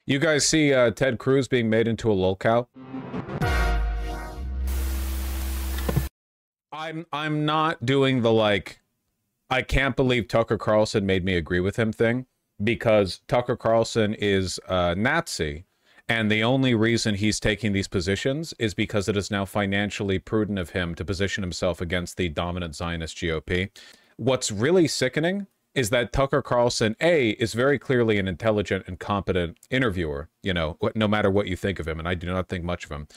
You guys see Ted Cruz being made into a lolcow? I'm not doing the like, I can't believe Tucker Carlson made me agree with him thing, because Tucker Carlson is a Nazi, and the only reason he's taking these positions is because it is now financially prudent of him to position himself against the dominant Zionist GOP. What's really sickening is that Tucker Carlson, A, is very clearly an intelligent and competent interviewer, you know, no matter what you think of him, and I do not think much of him.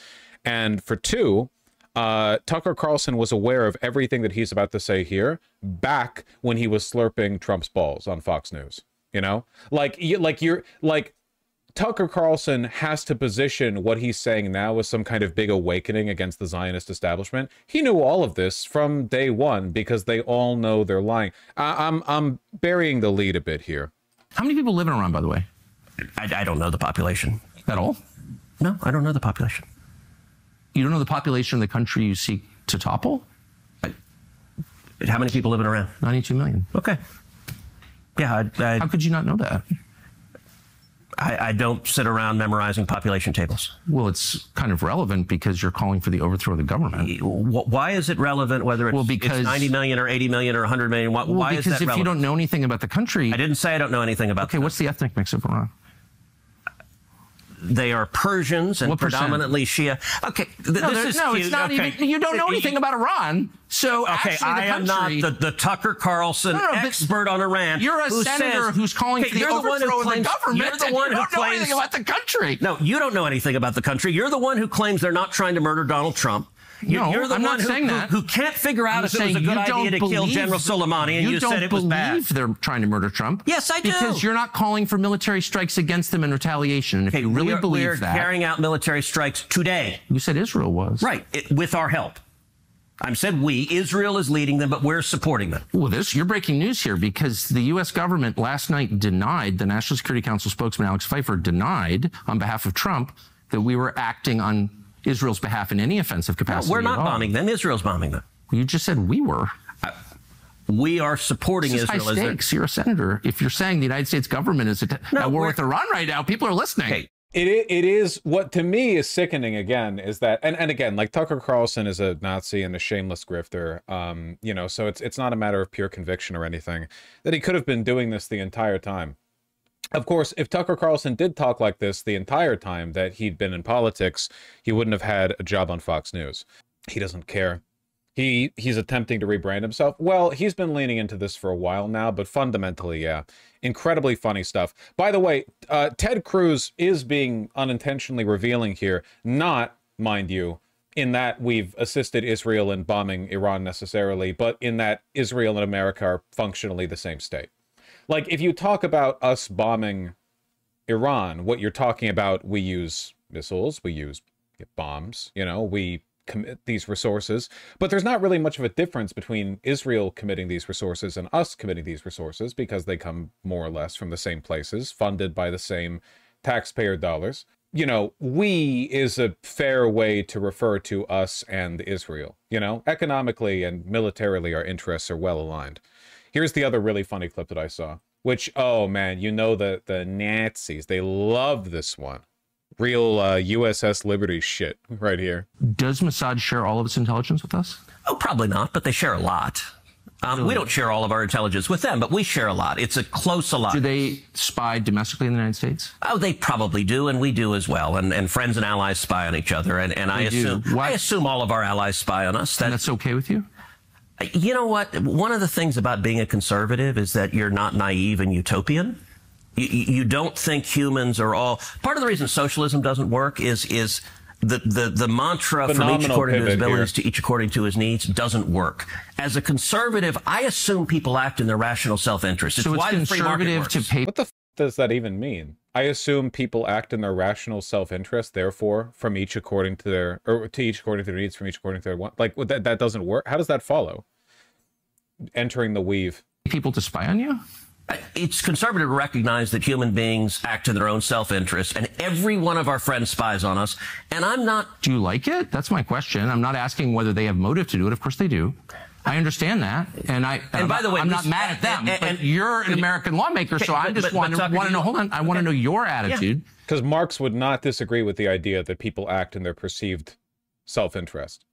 And for two, Tucker Carlson was aware of everything that he's about to say here back when he was slurping Trump's balls on Fox News, you know? Like Tucker Carlson has to position what he's saying now as some kind of big awakening against the Zionist establishment. He knew all of this from day one because they all know they're lying. I'm burying the lead a bit here. How many people live in Iran, by the way? I don't know the population. At all? No, I don't know the population. You don't know the population of the country you seek to topple? How many people live in Iran? 92 million. Okay. Yeah, How could you not know that? I don't sit around memorizing population tables. Well, it's kind of relevant because you're calling for the overthrow of the government. Why is it relevant whether it's, because, it's 90 million or 80 million or 100 million? Why is that relevant? Because if you don't know anything about the country... I didn't say I don't know anything about Okay, what's the ethnic mix of Iran? They are Persians and predominantly Shia. Okay, it's not even. You don't know anything about Iran, so okay, I am not the Tucker Carlson expert on Iran. You're a senator who's calling for the overthrow of the government. You're the one who claims anything about the country. No, you don't know anything about the country. You're the one who claims they're not trying to murder Donald Trump. You're the one who can't figure out if it was a good idea to kill General Soleimani, and you said it was bad. You don't believe they're trying to murder Trump? Yes, I do. Because you're not calling for military strikes against them in retaliation. And if you really believe that... We're carrying out military strikes today. You said Israel was. Right, with our help. I said we. Israel is leading them, but we're supporting them. Well, you're breaking news here, because the U.S. government last night denied, the National Security Council spokesman Alex Pfeiffer denied on behalf of Trump that we were acting on Israel's behalf in any offensive capacity. No, we're not bombing them. Israel's bombing them. You just said we were. We are supporting Israel. High stakes. You're a senator. If you're saying the United States government is at war with Iran right now, people are listening. Okay. It is what to me is sickening again is that and again, like Tucker Carlson is a Nazi and a shameless grifter, you know, so it's not a matter of pure conviction or anything, that he could have been doing this the entire time. Of course, if Tucker Carlson did talk like this the entire time that he'd been in politics, he wouldn't have had a job on Fox News. He doesn't care. He's attempting to rebrand himself. Well, he's been leaning into this for a while now, but fundamentally, yeah. Incredibly funny stuff. By the way, Ted Cruz is being unintentionally revealing here, not, mind you, in that we've assisted Israel in bombing Iran necessarily, but in that Israel and America are functionally the same state. Like, if you talk about us bombing Iran, what you're talking about, we use missiles, we use bombs, you know, we commit these resources, but there's not really much of a difference between Israel committing these resources and us committing these resources, because they come more or less from the same places, funded by the same taxpayer dollars. You know, we is a fair way to refer to us and Israel. You know, economically and militarily, our interests are well aligned. Here's the other really funny clip that I saw, which, oh man, you know, the Nazis, they love this one. Real USS Liberty shit right here. Does Mossad share all of its intelligence with us? Oh, probably not, but they share a lot. Really? We don't share all of our intelligence with them, but we share a lot. It's a close alliance. Do they spy domestically in the United States? Oh, they probably do, and we do as well. And friends and allies spy on each other, and I assume all of our allies spy on us. And that's okay with you? You know what? One of the things about being a conservative is that you're not naive and utopian. You don't think humans are all... Part of the reason socialism doesn't work is the mantra from each according to his abilities to each according to his needs doesn't work. As a conservative, I assume people act in their rational self-interest. It's why the free market works. What the f does that even mean? I assume people act in their rational self-interest, therefore, from each according to their... or to each according to their needs, from each according to their... Like, that doesn't work? How does that follow? Entering the weave. People to spy on you? It's conservative to recognize that human beings act in their own self-interest, and every one of our friends spies on us, and I'm not... Do you like it? That's my question. I'm not asking whether they have motive to do it. Of course they do. I understand that, and by the way, I'm not mad at them. But you're an American lawmaker, so I just want to know. Hold on, I want to know your attitude. Because Marx would not disagree with the idea that people act in their perceived self-interest.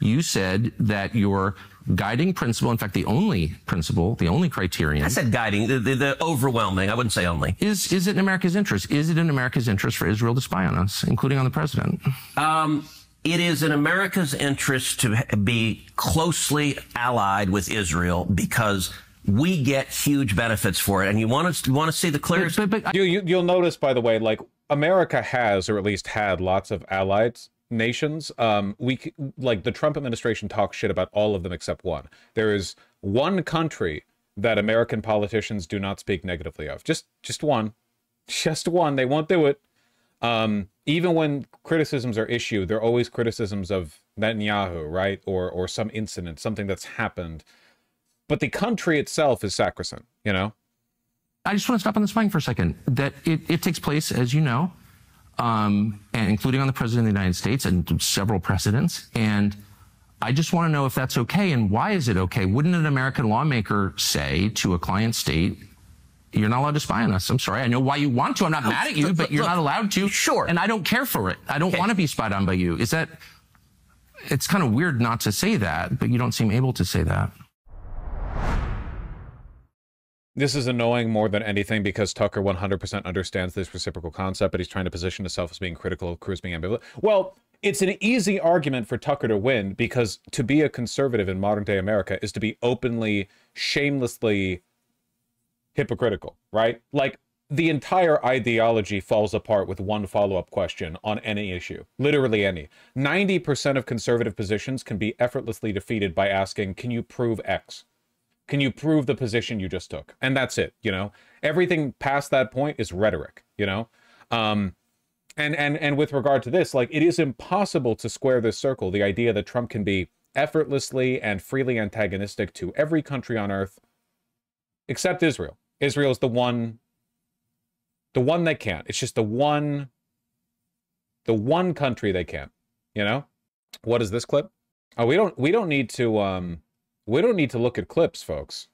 You said that your guiding principle, in fact, the only principle, the only criterion. I said guiding, the overwhelming. I wouldn't say only. Is it in America's interest? Is it in America's interest for Israel to spy on us, including on the president? It is in America's interest to be closely allied with Israel because we get huge benefits for it. And you want to see the clearest. You'll notice, by the way, like America has, or at least had, lots of allied nations. Like the Trump administration talks shit about all of them except one. There is one country that American politicians do not speak negatively of. Just one. Just one. They won't do it. Even when criticisms are issued, they're always criticisms of Netanyahu, right? Or some incident, something that's happened. But the country itself is sacrosanct, you know? I just want to stop on the spying for a second. That it takes place, as you know, and including on the president of the United States and several presidents. And I just want to know if that's okay and why is it okay? Wouldn't an American lawmaker say to a client state, you're not allowed to spy on us? I'm sorry. I know why you want to. I'm not mad at you, but you're not allowed to. Sure. And I don't care for it. I don't want to be spied on by you. Is that, it's kind of weird not to say that, but you don't seem able to say that. This is annoying more than anything because Tucker 100% understands this reciprocal concept, but he's trying to position himself as being critical of Cruz being ambivalent. Well, it's an easy argument for Tucker to win because to be a conservative in modern day America is to be openly, shamelessly hypocritical, right? Like the entire ideology falls apart with one follow-up question on any issue, literally any. 90% of conservative positions can be effortlessly defeated by asking, can you prove X? Can you prove the position you just took? And that's it, you know? Everything past that point is rhetoric, you know? And with regard to this, like, it is impossible to square this circle, the idea that Trump can be effortlessly and freely antagonistic to every country on earth except Israel. Israel's the one they can't. It's just the one country they can't, you know? What is this clip? Oh, we don't need to look at clips, folks.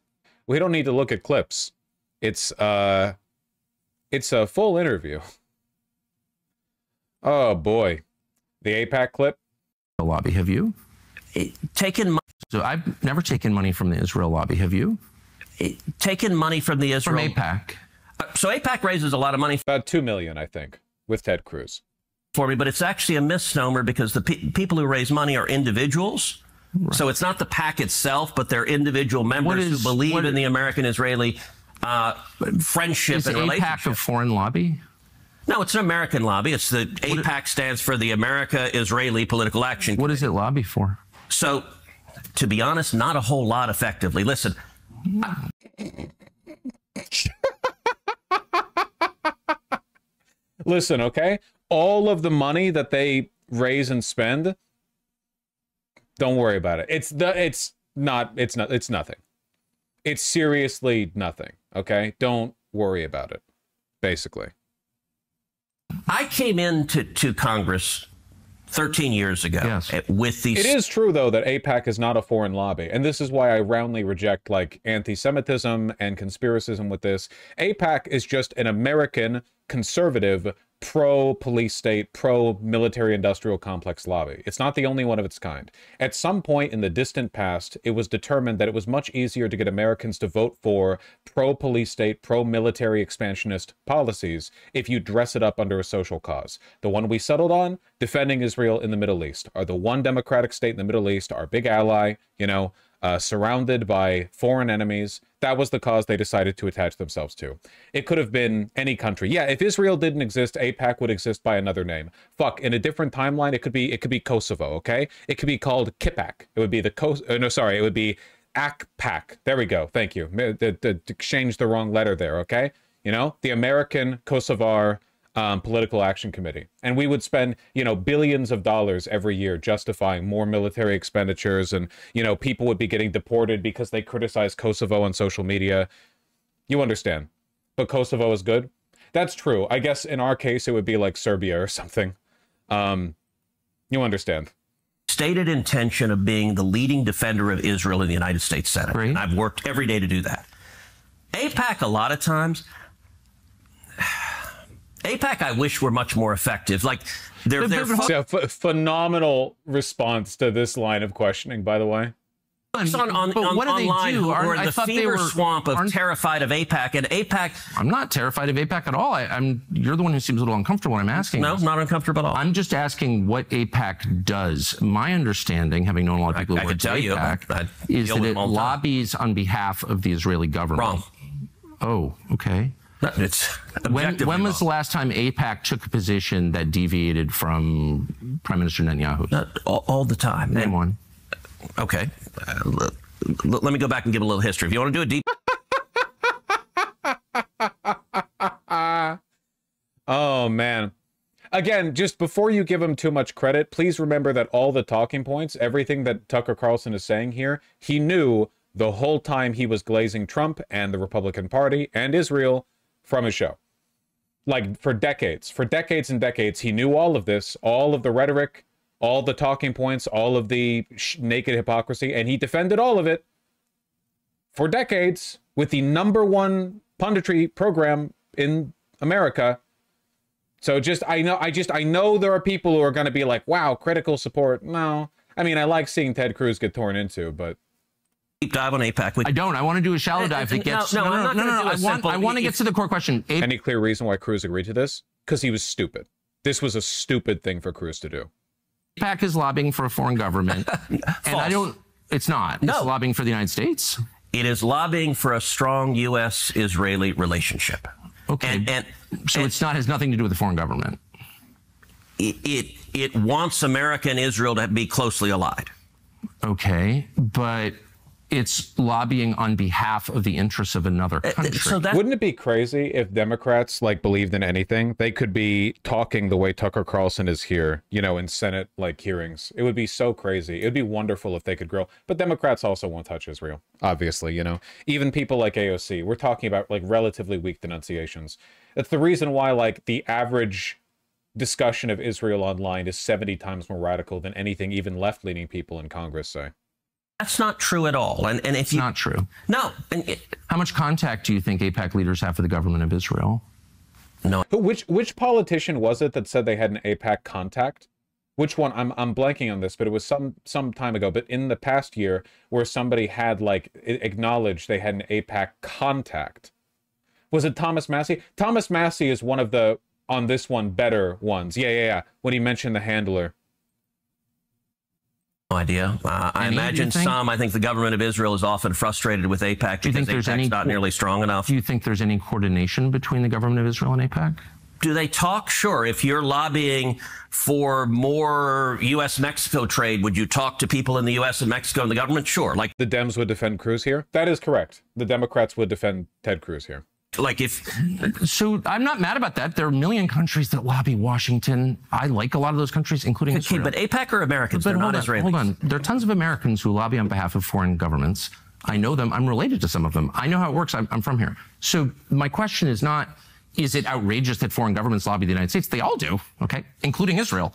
We don't need to look at clips. It's a full interview. Oh boy. The AIPAC clip. The lobby, have you? Taken money. So I've never taken money from the Israel lobby, have you? Taken money from the Israel. From AIPAC. So AIPAC raises a lot of money. About $2 million, I think, with Ted Cruz. For me, but it's actually a misnomer because the people who raise money are individuals. Right. So it's not the PAC itself, but they're individual members who believe in the American-Israeli friendship and relationship. Is AIPAC a foreign lobby? No, it's an American lobby. It's the AIPAC stands for the America-Israeli Political Action Committee. What does it lobby for? So, to be honest, not a whole lot effectively. Listen. Listen, okay? All of the money that they raise and spend, don't worry about it. It's nothing. It's seriously nothing, okay? Don't worry about it, basically. I came into Congress 13 years ago with these... It is true, though, that AIPAC is not a foreign lobby, and this is why I roundly reject, like, anti-Semitism and conspiracism with this. AIPAC is just an American conservative pro-police state, pro-military industrial complex lobby. It's not the only one of its kind. At some point in the distant past, it was determined that it was much easier to get Americans to vote for pro-police state, pro-military expansionist policies if you dress it up under a social cause. The one we settled on, defending Israel in the Middle East, are the one democratic state in the Middle East, our big ally, you know, surrounded by foreign enemies. That was the cause they decided to attach themselves to. It could have been any country. Yeah, if Israel didn't exist, AIPAC would exist by another name. Fuck, in a different timeline, it could be Kosovo, okay? It could be called KIPAC. It would be it would be ACPAC. There we go. Thank you. Changed the wrong letter there, okay? You know, the American Kosovar Political Action Committee. And we would spend, you know, billions of dollars every year justifying more military expenditures, and, you know, people would be getting deported because they criticize Kosovo on social media. You understand. But Kosovo is good? That's true. I guess in our case, it would be like Serbia or something. You understand. Stated intention of being the leading defender of Israel in the United States Senate. Right. And I've worked every day to do that. AIPAC, a lot of times, AIPAC, I wish were much more effective. Like they're Yeah, phenomenal response to this line of questioning, by the way. online who are in the fever swamp of terrified of AIPAC, and AIPAC. I'm not terrified of AIPAC at all. You're the one who seems a little uncomfortable when I'm asking. No, this. not uncomfortable at all. I'm just asking what AIPAC does. My understanding, having known a lot of people who work at AIPAC, is that it lobbies on behalf of the Israeli government. Wrong. Oh, okay. It's when was the last time AIPAC took a position that deviated from Prime Minister Netanyahu? All the time. Name one. Okay. Let me go back and give a little history. If you want to do a deep... Oh, man. Again, just before you give him too much credit, please remember that all the talking points, everything that Tucker Carlson is saying here, he knew the whole time he was glazing Trump and the Republican Party and Israel from his show. Like, for decades and decades, he knew all of this, all of the rhetoric, all the talking points, all of the naked hypocrisy, and he defended all of it for decades with the #1 punditry program in America. So I know there are people who are going to be like, wow, critical support. No, I mean, I like seeing Ted Cruz get torn into, but deep dive on AIPAC. I don't. I want to do a shallow dive that gets... No. I want to get to the core question. Any clear reason why Cruz agreed to this? Because he was stupid. This was a stupid thing for Cruz to do. AIPAC is lobbying for a foreign government. And it's not. No. It's lobbying for the United States. It is lobbying for a strong U.S.-Israeli relationship. Okay. So it has nothing to do with the foreign government. It wants America and Israel to be closely allied. Okay, but it's lobbying on behalf of the interests of another country. Wouldn't it be crazy if Democrats believed in anything? They could be talking the way Tucker Carlson is here, in Senate hearings. It would be so crazy. It would be wonderful if they could grow. But Democrats also won't touch Israel, obviously, Even people like AOC, we're talking about relatively weak denunciations. That's the reason why the average discussion of Israel online is 70 times more radical than anything even left-leaning people in Congress say. That's not true at all. And if it's not true. No. How much contact do you think AIPAC leaders have with the government of Israel? No. Which politician was it that said they had an AIPAC contact? Which one? I'm blanking on this, but it was some time ago. But in the past year, where somebody had acknowledged they had an AIPAC contact. Was it Thomas Massey? Thomas Massey is one of the, on this one, better ones. Yeah. When he mentioned the handler. No idea. I imagine some. I think the government of Israel is often frustrated with AIPAC because AIPAC's not nearly strong enough. Do you think there's any coordination between the government of Israel and AIPAC? Do they talk? Sure. If you're lobbying for more U.S.-Mexico trade, would you talk to people in the U.S. and Mexico and the government? Sure. The Dems would defend Cruz here? That is correct. The Democrats would defend Ted Cruz here. So I'm not mad about that. There are a million countries that lobby Washington. I like a lot of those countries, including Israel. But AIPAC are Americans. They're not Israelis. Hold on. There are tons of Americans who lobby on behalf of foreign governments. I know them. I'm related to some of them. I know how it works. I'm from here. So my question is not, is it outrageous that foreign governments lobby the United States? They all do, okay, including Israel.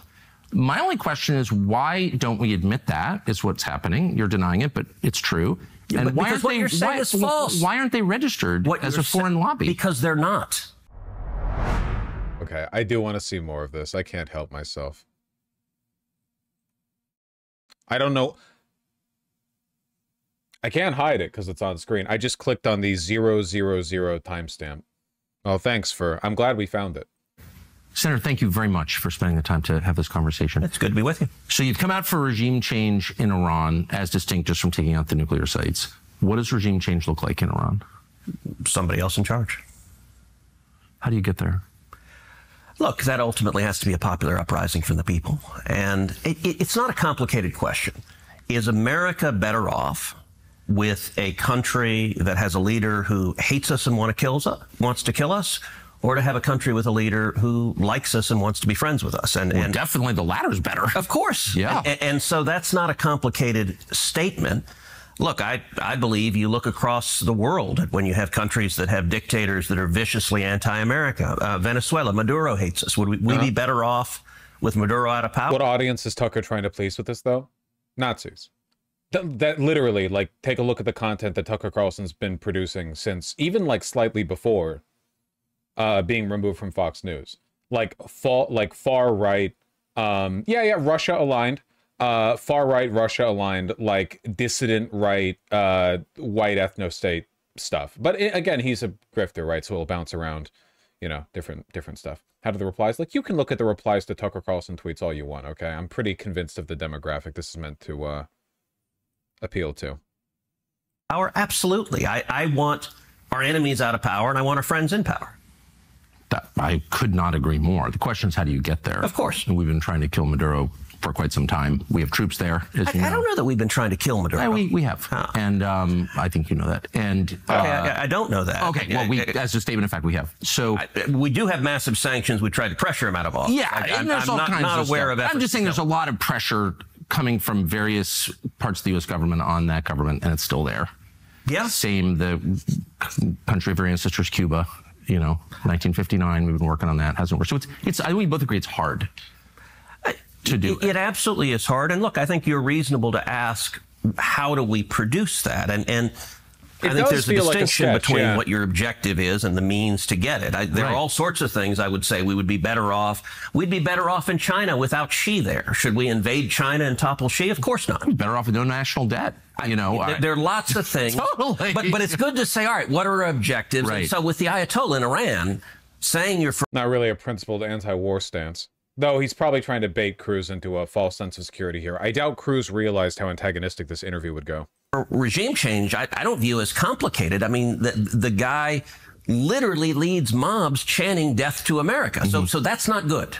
My only question is, why don't we admit that is what's happening? You're denying it, but it's true. And why what you're saying is false. Why aren't they registered as a foreign lobby? Because they're not. Okay, I do want to see more of this. I can't help myself. I don't know. I can't hide it because it's on screen. I just clicked on the 000 timestamp. Oh, thanks I'm glad we found it. Senator, thank you very much for spending the time to have this conversation. It's good to be with you. So you've come out for regime change in Iran, as distinct just from taking out the nuclear sites. What does regime change look like in Iran? Somebody else in charge. How do you get there? Look, that ultimately has to be a popular uprising from the people. And it's not a complicated question. Is America better off with a country that has a leader who hates us and wants to kill us? Or to have a country with a leader who likes us and wants to be friends with us. And definitely the latter is better. Of course. Yeah. And so that's not a complicated statement. Look, I believe you look across the world when you have countries that have dictators that are viciously anti-America. Venezuela, Maduro hates us. Would we be better off with Maduro out of power? What audience is Tucker trying to please with this, though? Nazis. That literally, take a look at the content that Tucker Carlson's been producing since, even slightly before being removed from Fox News. Like far right, Russia aligned, far right Russia aligned, like dissident right, white ethno state stuff. But again, he's a grifter, right? So it'll bounce around, you know, different stuff. How do the replies? Like, you can look at the replies to Tucker Carlson tweets all you want, okay? I'm pretty convinced of the demographic this is meant to appeal to. Power, absolutely. I want our enemies out of power, and I want our friends in power. I could not agree more. The question is, how do you get there? Of course. And we've been trying to kill Maduro for quite some time. We have troops there, as you know. I don't know that we've been trying to kill Maduro. We have. And I think you know that. And I don't know that. Okay, well, as a statement of fact, we have. So we do have massive sanctions. We tried to pressure him out of office. Yeah, I'm there's all kinds not of aware stuff. of. I'm just saying there's a lot of pressure coming from various parts of the U.S. government on that government, and it's still there. Yeah. Same, the country of our ancestors, Cuba. You know, 1959. We've been working on that. Hasn't worked. So it's. We both agree it's hard to do. It absolutely is hard. And look, I think you're reasonable to ask, how do we produce that? And I think there's a distinction between what your objective is and the means to get it. There are all sorts of things I would say we would be better off. We'd be better off in China without Xi there. Should we invade China and topple Xi? Of course not. Better off with no national debt. You know, there are lots of things. Totally. But it's good to say, all right, what are our objectives? Right. And so with the Ayatollah in Iran saying you're not really a principled anti-war stance. Though he's probably trying to bait Cruz into a false sense of security here. I doubt Cruz realized how antagonistic this interview would go. Regime change, I don't view as complicated. I mean, the guy literally leads mobs chanting death to America. Mm-hmm. So that's not good.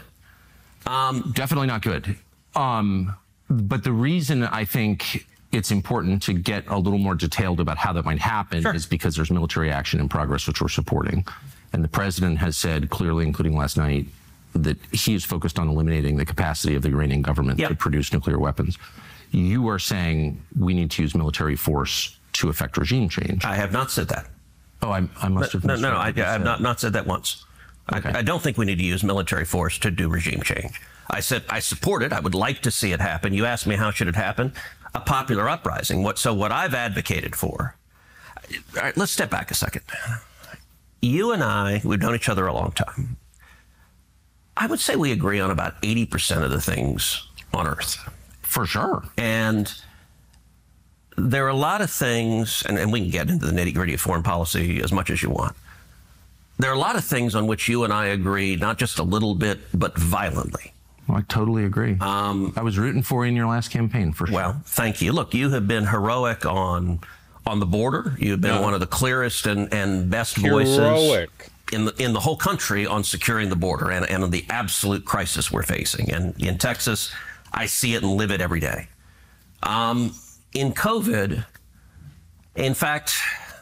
Definitely not good. But the reason I think it's important to get a little more detailed about how that might happen is because there's military action in progress, which we're supporting. And the president has said clearly, including last night, that he is focused on eliminating the capacity of the Iranian government to produce nuclear weapons. You are saying we need to use military force to effect regime change. I have not said that. Oh, I must have. No, I have not said that once. Okay. I don't think we need to use military force to do regime change. I said I support it. I would like to see it happen. You asked me how should it happen? A popular uprising. What I've advocated for. All right, let's step back a second. You and I, we've known each other a long time. I would say we agree on about 80% of the things on Earth. For sure. And there are a lot of things, and we can get into the nitty-gritty of foreign policy as much as you want. There are a lot of things on which you and I agree, not just a little bit, but violently. Well, I totally agree. I was rooting for you in your last campaign, for sure. Well, thank you. Look, you have been heroic on the border. You've been one of the clearest and best voices in the whole country on securing the border and on the absolute crisis we're facing. And in Texas, I see it and live it every day. In COVID, in fact,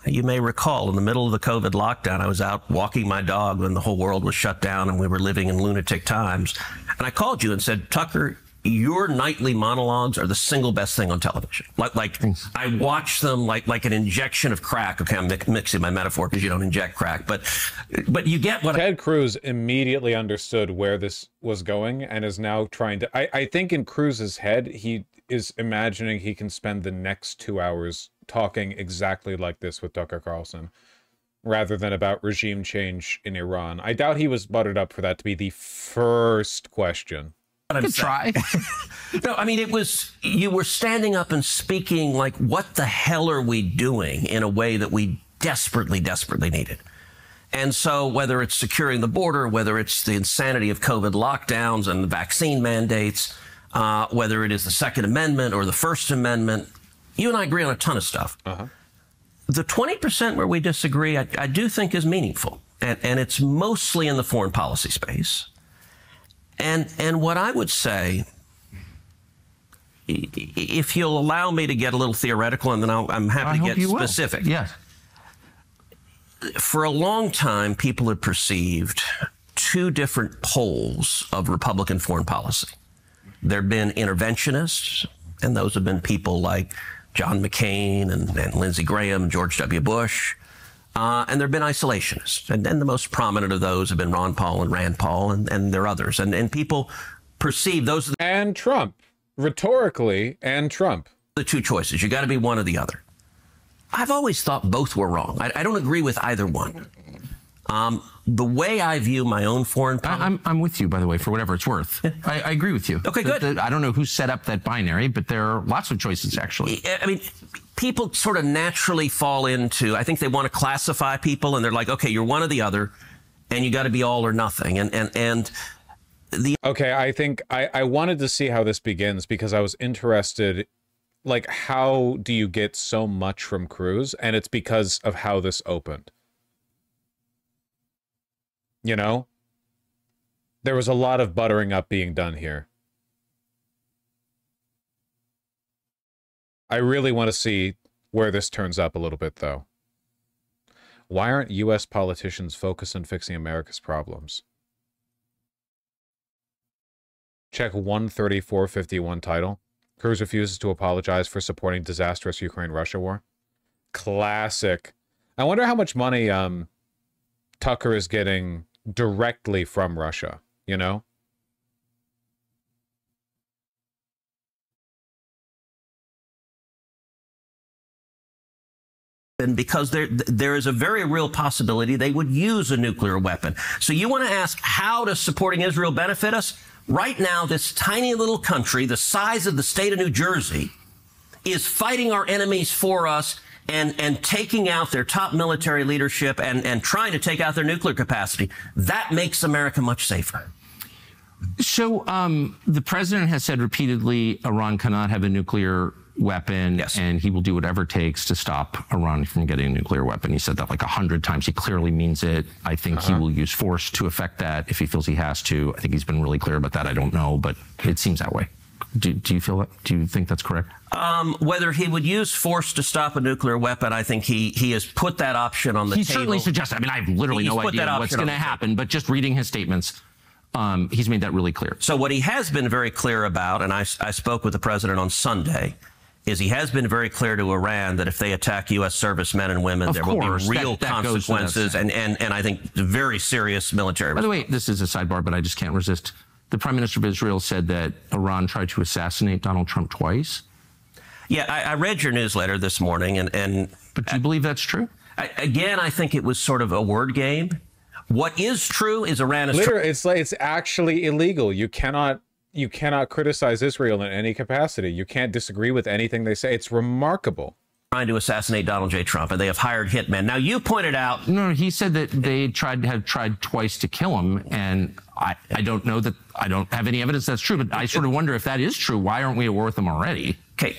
you may recall in the middle of the COVID lockdown, I was out walking my dog when the whole world was shut down and we were living in lunatic times. And I called you and said, Tucker, your nightly monologues are the single best thing on television. Like I watch them like an injection of crack. Okay, I'm mixing my metaphor because you don't inject crack, but you get what Ted Cruz immediately understood where this was going and is now trying to. I think in Cruz's head, he is imagining he can spend the next 2 hours talking exactly like this with Tucker Carlson, rather than about regime change in Iran. I doubt he was buttered up for that to be the first question. I could try. No, I mean, you were standing up and speaking like, what the hell are we doing, in a way that we desperately, desperately needed. And so whether it's securing the border, whether it's the insanity of COVID lockdowns and the vaccine mandates, whether it is the Second Amendment or the First Amendment, you and I agree on a ton of stuff. The 20% where we disagree, I do think is meaningful. And it's mostly in the foreign policy space. And what I would say, if you'll allow me to get a little theoretical, and then I'm happy to get specific. Yes. For a long time, people have perceived two different poles of Republican foreign policy. There have been interventionists, and those have been people like John McCain and Lindsey Graham, George W. Bush. And there have been isolationists. And the most prominent of those have been Ron Paul and Rand Paul, and there are others. And people perceive those are and Trump, rhetorically, and Trump. The two choices. You got to be one or the other. I've always thought both were wrong. I don't agree with either one. The way I view my own foreign policy... I'm with you, by the way, for whatever it's worth. I agree with you. Okay, good. I don't know who set up that binary, but there are lots of choices, actually. I mean, people sort of naturally fall into, I think they want to classify people, and they're like, okay, you're one or the other, and you got to be all or nothing. Okay, I think I wanted to see how this begins because I was interested, like, how do you get so much from Cruz? And it's because of how this opened. You know? There was a lot of buttering up being done here. I really want to see where this turns up a little bit, though. Why aren't U.S. politicians focused on fixing America's problems? Check 13451 title. Cruz refuses to apologize for supporting disastrous Ukraine-Russia war. Classic. I wonder how much money Tucker is getting directly from Russia, you know? And because there is a very real possibility they would use a nuclear weapon. So you want to ask, how does supporting Israel benefit us? Right now, this tiny little country, the size of the state of New Jersey, is fighting our enemies for us and taking out their top military leadership and trying to take out their nuclear capacity. That makes America much safer. So the president has said repeatedly Iran cannot have a nuclear weapon, yes, and he will do whatever it takes to stop Iran from getting a nuclear weapon. He said that like 100 times. He clearly means it. I think he will use force to effect that if he feels he has to. I think he's been really clear about that. I don't know, but it seems that way. Do you feel that? Do you think that's correct? Whether he would use force to stop a nuclear weapon, I think he has put that option on the table. He certainly suggested. I mean, I have literally no idea what's going to happen, but just reading his statements, he's made that really clear. So what he has been very clear about, and I spoke with the president on Sunday, is he has been very clear to Iran that if they attack U.S. servicemen and women, there will be real consequences and I think very serious military. By the way, this is a sidebar, but I just can't resist. The Prime Minister of Israel said that Iran tried to assassinate Donald Trump twice. Yeah, I read your newsletter this morning, But do you believe that's true? Again, I think it was sort of a word game. What is true is Iran is... It's actually illegal. You cannot criticize Israel in any capacity. You can't disagree with anything they say. It's remarkable. Trying to assassinate Donald J. Trump, and they have hired hitmen. Now, you pointed out... No, he said that they have tried twice to kill him, and I don't know that... I don't have any evidence that's true, but I sort of wonder if that is true. Why aren't we at war with them already? Okay.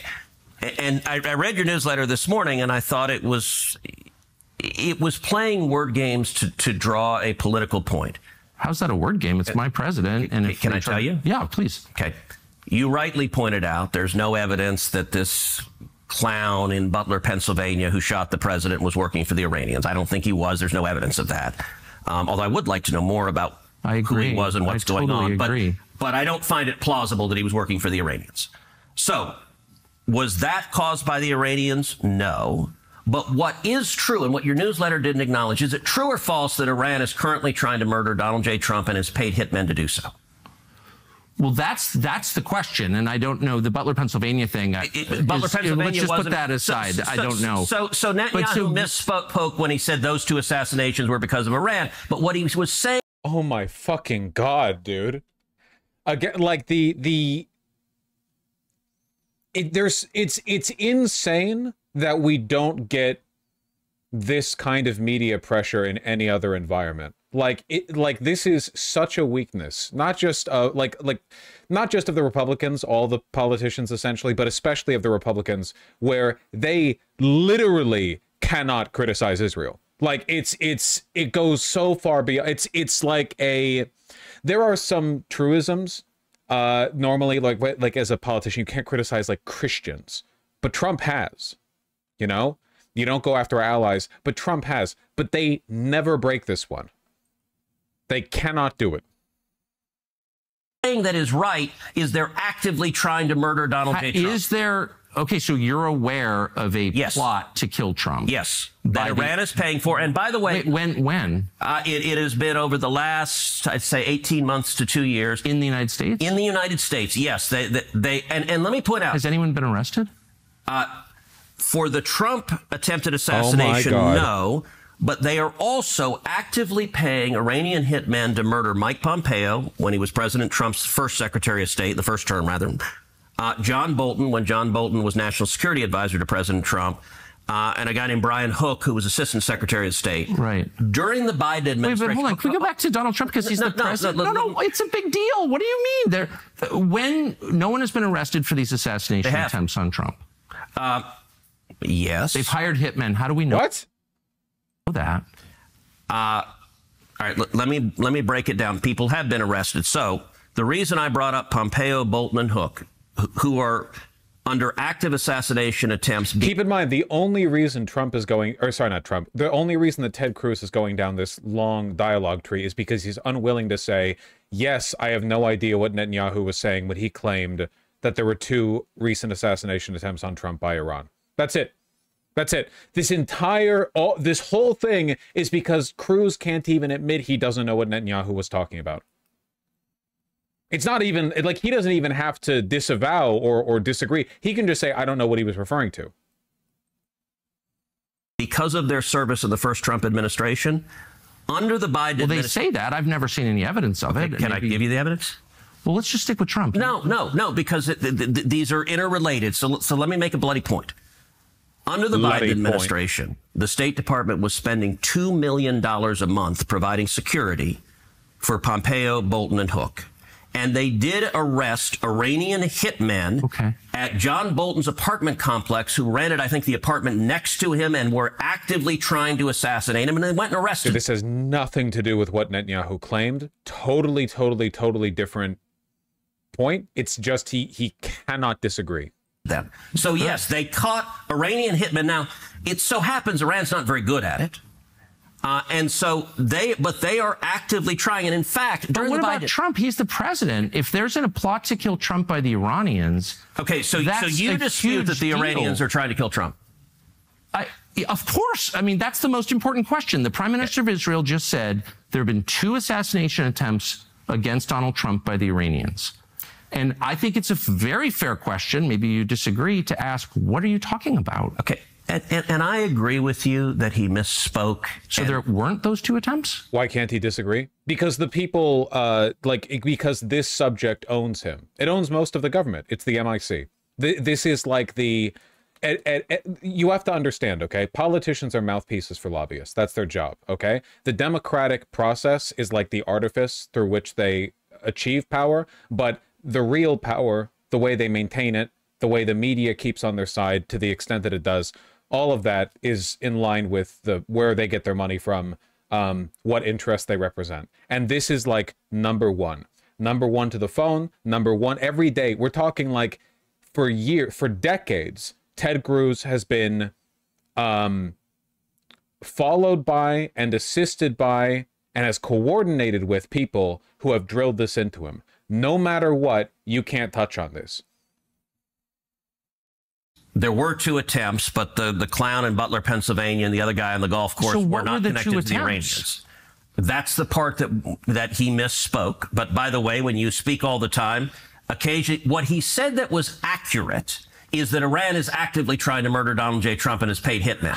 And I read your newsletter this morning, and I thought it was playing word games to draw a political point. How's that a word game? It's my president. And can I tell you? Yeah, please. Okay. You rightly pointed out there's no evidence that this clown in Butler, Pennsylvania, who shot the president was working for the Iranians. I don't think he was. There's no evidence of that. Although I would like to know more about who he was and what's going on. But I don't find it plausible that he was working for the Iranians. So was that caused by the Iranians? No. But what is true, and what your newsletter didn't acknowledge, is it true or false that Iran is currently trying to murder Donald J. Trump and has paid hitmen to do so? Well, that's the question, and I don't know the Butler, Pennsylvania thing. Butler, Pennsylvania. Let's just put that aside. I don't know. So Netanyahu misspoke when he said those two assassinations were because of Iran. But what he was saying. Oh my fucking god, dude! Again, like it's insane that we don't get this kind of media pressure in any other environment. Like this is such a weakness, not just not just of the Republicans, all the politicians essentially, but especially of the Republicans, where they literally cannot criticize Israel. Like it goes so far beyond. It's like there are some truisms normally, like as a politician you can't criticize like Christians, but Trump has. You know, you don't go after our allies, but Trump has. But they never break this one. They cannot do it. The thing that is right is they're actively trying to murder Donald J. Trump. Is there... Okay, so you're aware of a plot to kill Trump? Yes, that Iran is paying for. And by the way... Wait, when? It has been over the last, I'd say, 18 months to 2 years. In the United States? In the United States, yes. And let me point out... Has anyone been arrested? For the Trump attempted assassination, no. but they are also actively paying Iranian hitmen to murder Mike Pompeo when he was President Trump's first Secretary of State, the first term rather, John Bolton when John Bolton was National Security Advisor to President Trump, and a guy named Brian Hook, who was Assistant Secretary of State. Right. During the Biden administration. Wait, but hold on. Can we go back to Donald Trump because he's the president? No, it's a big deal. What do you mean? When no one has been arrested for these assassination attempts on Trump. Yes. They've hired hitmen. How do we know that? All right, let me break it down. People have been arrested. So the reason I brought up Pompeo, Bolton, and Hook, who are under active assassination attempts. Keep in mind, the only reason Trump is going, or sorry, not Trump, the only reason that Ted Cruz is going down this long dialogue tree is because he's unwilling to say, yes, I have no idea what Netanyahu was saying when he claimed that there were 2 recent assassination attempts on Trump by Iran. That's it. That's it. This whole thing is because Cruz can't even admit he doesn't know what Netanyahu was talking about. It's not even, like, he doesn't even have to disavow or disagree. He can just say, I don't know what he was referring to. Because of their service in the first Trump administration, under the Biden administration... Well, they say that. I've never seen any evidence of it. Can I give you the evidence? Well, let's just stick with Trump. No, because these are interrelated. So let me make a bloody point. Under the Biden administration, the State Department was spending $2 million a month providing security for Pompeo, Bolton, and Hook. And they did arrest Iranian hitmen at John Bolton's apartment complex who rented, I think, the apartment next to him and were actively trying to assassinate him. And they went and arrested him. This has nothing to do with what Netanyahu claimed. Totally different point. It's just he cannot disagree. Them. So, yes, they caught Iranian hitmen. Now, it so happens Iran's not very good at it. And so they are actively trying. And in fact, during what about Trump? He's the president. If there's a plot to kill Trump by the Iranians, so you dispute that the Iranians are trying to kill Trump? Of course. I mean, that's the most important question. The Prime Minister of Israel just said there have been 2 assassination attempts against Donald Trump by the Iranians. And I think it's a very fair question, maybe you disagree, to ask, what are you talking about? Okay. And I agree with you that he misspoke. So there weren't those 2 attempts? Why can't he disagree? Because the people, because this subject owns him. It owns most of the government. It's the MIC. This is like the... you have to understand, okay? Politicians are mouthpieces for lobbyists. That's their job, okay? The democratic process is like the artifice through which they achieve power, but the real power, the way they maintain it, the way the media keeps on their side to the extent that it does, all of that is in line with where they get their money from, what interests they represent. And this is like number one to the phone, number one every day. We're talking like for decades, Ted Cruz has been followed by and assisted by and has coordinated with people who have drilled this into him. No matter what, you can't touch on this. There were 2 attempts, but the clown in Butler, Pennsylvania, and the other guy on the golf course were not connected to the Iranians. That's the part that he misspoke. But by the way, when you speak all the time, occasionally what he said that was accurate is that Iran is actively trying to murder Donald J. Trump and has paid hitmen.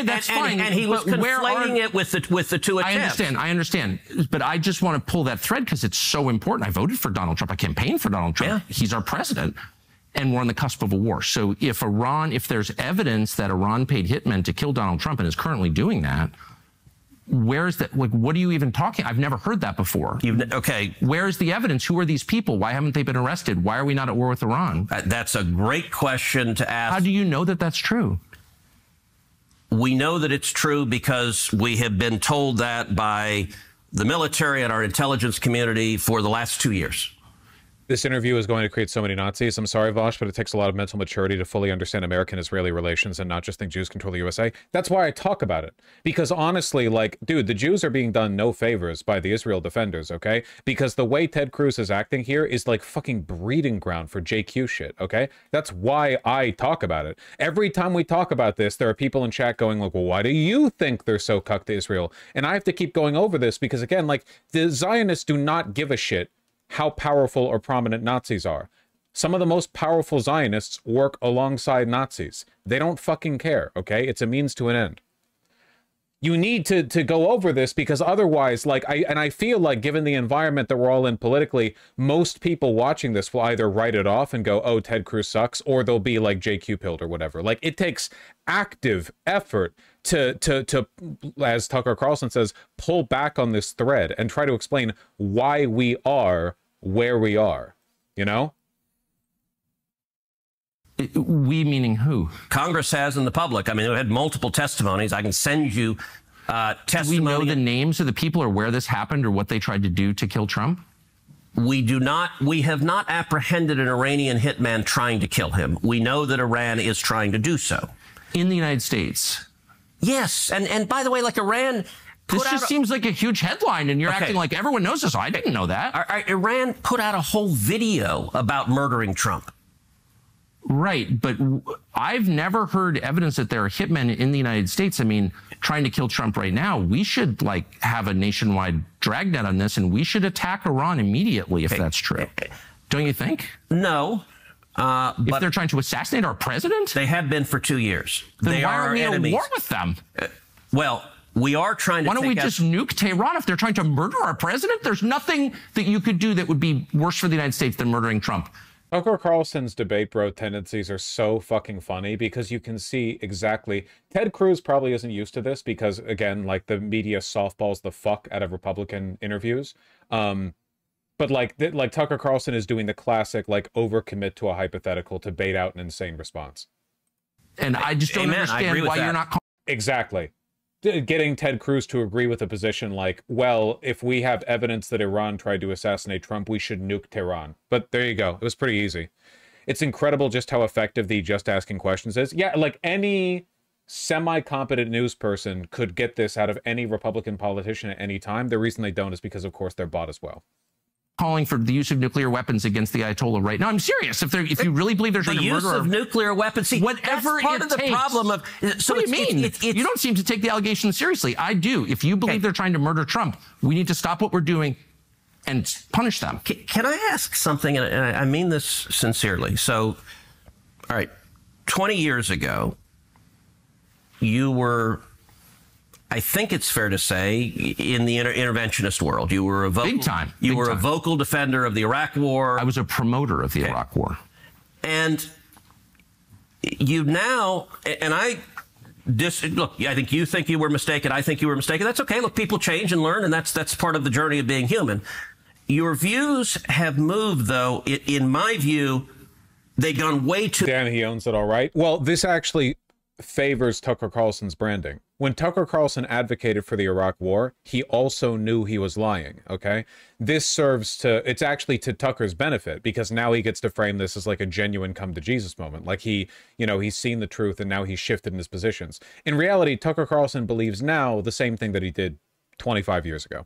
That's fine. And he was conflating it with the 2 attempts. I understand. But I just want to pull that thread because it's so important. I voted for Donald Trump. I campaigned for Donald Trump. Yeah. He's our president. And we're on the cusp of a war. So if there's evidence that Iran paid hitmen to kill Donald Trump and is currently doing that, where's that? Like, what are you even talking? I've never heard that before. Okay. Where's the evidence? Who are these people? Why haven't they been arrested? Why are we not at war with Iran? That's a great question to ask. How do you know that that's true? We know that it's true because we have been told that by the military and our intelligence community for the last 2 years. This interview is going to create so many Nazis. I'm sorry, Vosh, but it takes a lot of mental maturity to fully understand American-Israeli relations and not just think Jews control the USA. That's why I talk about it. Because honestly, like, dude, the Jews are being done no favors by the Israel defenders, okay? Because the way Ted Cruz is acting here is like fucking breeding ground for JQ shit, okay? That's why I talk about it. Every time we talk about this, there are people in chat going like, well, why do you think they're so cucked to Israel? And I have to keep going over this because, again, like, the Zionists do not give a shit how powerful or prominent Nazis are. Some of the most powerful Zionists work alongside Nazis. They don't fucking care, okay? It's a means to an end. you need to go over this, because otherwise, like, I feel like, given the environment that we're all in politically, most people watching this will either write it off and go, oh, Ted Cruz sucks, or they'll be like JQ pilled or whatever. Like, it takes active effort to, as Tucker Carlson says, pull back on this thread and try to explain why we are where we are, you know? We meaning who? Congress has, and the public. I mean, we had multiple testimonies. I can send you testimony. Do we know the names of the people or where this happened or what they tried to do to kill Trump? We do not. We have not apprehended an Iranian hitman trying to kill him. We know that Iran is trying to do so. In the United States? Yes. And by the way, like Iran... This just seems like a huge headline, and you're acting like everyone knows this. I didn't know that. Iran put out a whole video about murdering Trump. Right, but I've never heard evidence that there are hitmen in the United States. I mean, trying to kill Trump right now. We should, like, have a nationwide dragnet on this, and we should attack Iran immediately if that's true. Don't you think? No. If they're trying to assassinate our president? They have been for 2 years. Then why are we at war with them? Well, we are trying to... Why don't we just nuke Tehran if they're trying to murder our president? There's nothing that you could do that would be worse for the United States than murdering Trump. Tucker Carlson's debate bro tendencies are so fucking funny, because you can see exactly... Ted Cruz probably isn't used to this because, again, like, the media softballs the fuck out of Republican interviews. But like Tucker Carlson is doing the classic, like, overcommit to a hypothetical to bait out an insane response. And I just don't understand why you're not... Exactly. Getting Ted Cruz to agree with a position like, well, if we have evidence that Iran tried to assassinate Trump, we should nuke Tehran. But there you go. It was pretty easy. It's incredible just how effective the just asking questions is. Yeah, like, any semi-competent news person could get this out of any Republican politician at any time. The reason they don't is because, of course, they're bought as well. Calling for the use of nuclear weapons against the Ayatollah right now. I'm serious. If you really believe they're trying to murder... The use of nuclear weapons... See, whatever that's part of the problem of... So what do you mean? You don't seem to take the allegations seriously. I do. If you believe they're trying to murder Trump, we need to stop what we're doing and punish them. Can I ask something? And I mean this sincerely. So, all right, 20 years ago, you were... I think it's fair to say, in the interventionist world, you were a vocal defender of the Iraq War. I was a promoter of the Iraq War. And you now, and look, I think you were mistaken. I think you were mistaken. That's okay. Look, people change and learn, and that's part of the journey of being human. Your views have moved, though. In my view, they've gone way too... Damn, he owns it all right. Well, this actually favors Tucker Carlson's branding. When Tucker Carlson advocated for the Iraq War, he also knew he was lying, okay? This serves to, it's actually to Tucker's benefit, because now he gets to frame this as like a genuine come to Jesus moment. Like, he, you know, he's seen the truth and now he's shifted in his positions. In reality, Tucker Carlson believes now the same thing that he did 25 years ago.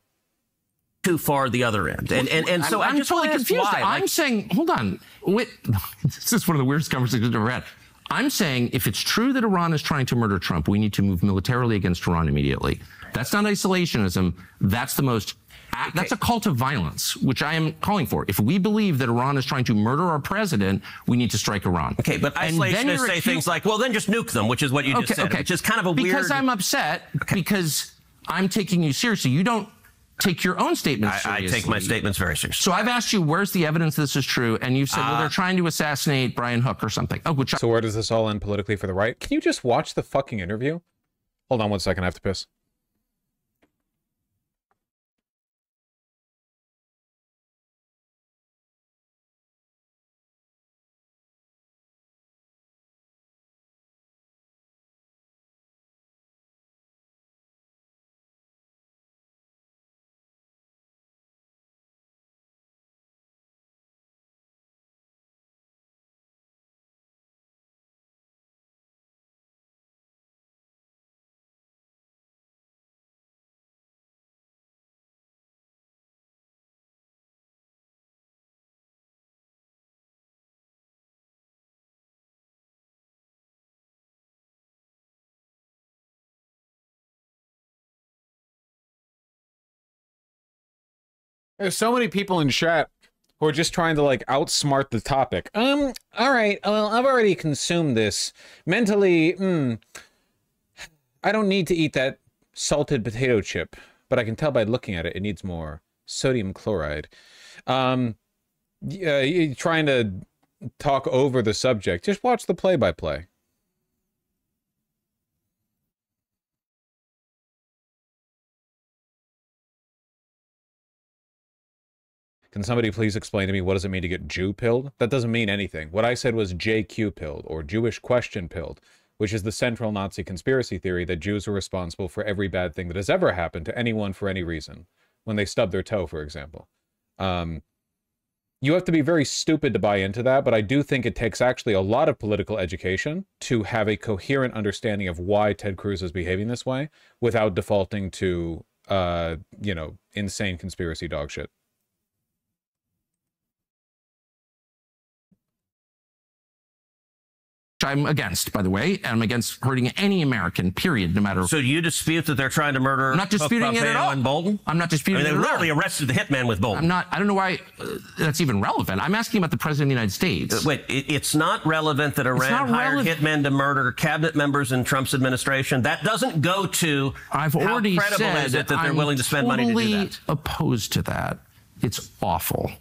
Too far the other end. And so I'm just totally confused. Why. I'm saying, hold on. Wait, this is one of the weirdest conversations I've ever had. I'm saying if it's true that Iran is trying to murder Trump, we need to move militarily against Iran immediately. That's not isolationism. That's the most... That's a call to violence, which I am calling for. If we believe that Iran is trying to murder our president, we need to strike Iran. Okay, but isolationists say things like, well, then just nuke them, which is what you just said, which is kind of a weird... Because I'm upset, because I'm taking you seriously. You don't take your own statements seriously. I take my statements very seriously. So I've asked you, where's the evidence this is true? And you said, well, they're trying to assassinate Brian Hook or something. Oh, so where does this all end politically for the right? Can you just watch the fucking interview? Hold on one second, I have to piss. There's so many people in chat who are just trying to, like, outsmart the topic. All right, well, I've already consumed this. Mentally, I don't need to eat that salted potato chip, but I can tell by looking at it, it needs more sodium chloride. Yeah, you're trying to talk over the subject. Just watch the play-by-play. Can somebody please explain to me what does it mean to get Jew-pilled? That doesn't mean anything. What I said was JQ-pilled, or Jewish question-pilled, which is the central Nazi conspiracy theory that Jews are responsible for every bad thing that has ever happened to anyone for any reason. When they stub their toe, for example. You have to be very stupid to buy into that, but I do think it takes actually a lot of political education to have a coherent understanding of why Ted Cruz is behaving this way without defaulting to, you know, insane conspiracy dog shit. I'm against, by the way, and I'm against hurting any American, period, no matter... So do you dispute that they're trying to murder... I'm not disputing it at all. And Bolton? I'm not disputing it at all. They literally arrested the hitman with Bolton. I don't know why that's even relevant. I'm asking about the President of the United States. Wait, it's not relevant that Iran hired hitmen to murder cabinet members in Trump's administration? That doesn't go to I've already how credible said is it that they're willing to spend money to do that? Opposed to that. It's awful.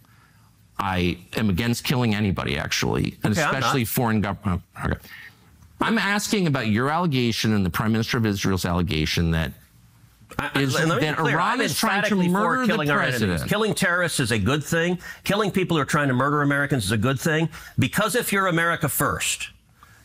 I am against killing anybody, actually, and especially foreign government. Okay. I'm asking about your allegation and the Prime Minister of Israel's allegation that Iran is trying to murder the president. Killing terrorists is a good thing. Killing people who are trying to murder Americans is a good thing. Because if you're America first,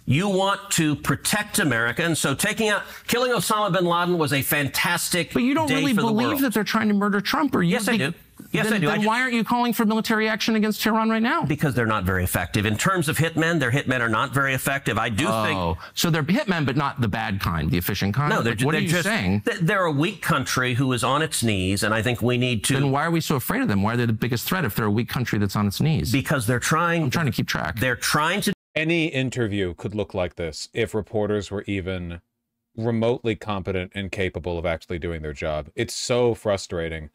you want to protect America. And so killing Osama bin Laden was a fantastic day for the world. But you don't really believe that they're trying to murder Trump, or you? Yes, I do. Yes, I do. Then why aren't you calling for military action against Tehran right now? Because they're not very effective. In terms of hitmen, their hitmen are not very effective. I do think... So they're hitmen, but not the bad kind, the efficient kind? No, what are you saying? They're a weak country who is on its knees, and I think we need to... Then why are we so afraid of them? Why are they the biggest threat if they're a weak country that's on its knees? Because they're trying... I'm trying to keep track. They're trying to... Any interview could look like this if reporters were even remotely competent and capable of actually doing their job. It's so frustrating.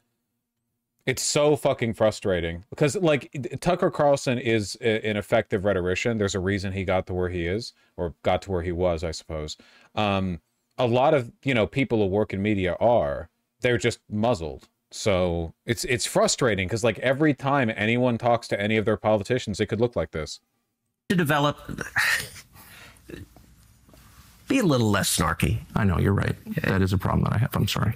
It's so fucking frustrating because, like, Tucker Carlson is an effective rhetorician. There's a reason he got to where he is, or got to where he was, I suppose. A lot of, you know, people who work in media they're just muzzled. So it's frustrating because, like, every time anyone talks to any of their politicians, it could look like this. To develop... Be a little less snarky. I know, you're right. That is a problem that I have. I'm sorry.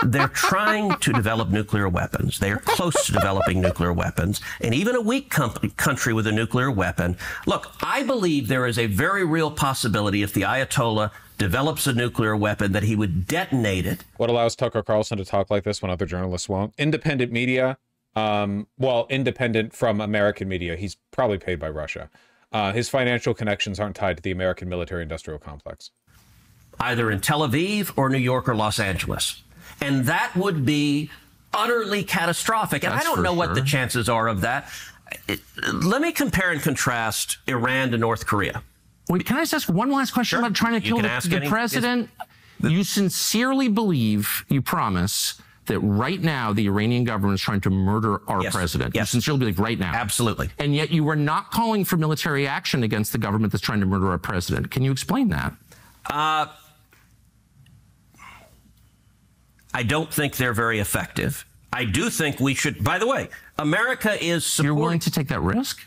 They're trying to develop nuclear weapons. They are close to developing nuclear weapons. And even a weak country with a nuclear weapon. Look, I believe there is a very real possibility if the Ayatollah develops a nuclear weapon that he would detonate it. What allows Tucker Carlson to talk like this when other journalists won't? Independent media. Well, independent from American media. He's probably paid by Russia. His financial connections aren't tied to the American military-industrial complex. Either in Tel Aviv or New York or Los Angeles. And that would be utterly catastrophic. And I don't know what the chances are of that. Let me compare and contrast Iran to North Korea. Wait, can I just ask one last question about trying to kill the president? You sincerely believe, you promise, that right now the Iranian government is trying to murder our president. Yes. You sincerely believe right now. Absolutely. And yet you are not calling for military action against the government that's trying to murder our president. Can you explain that? I don't think they're very effective. I do think we should, by the way, America is You're willing to take that risk?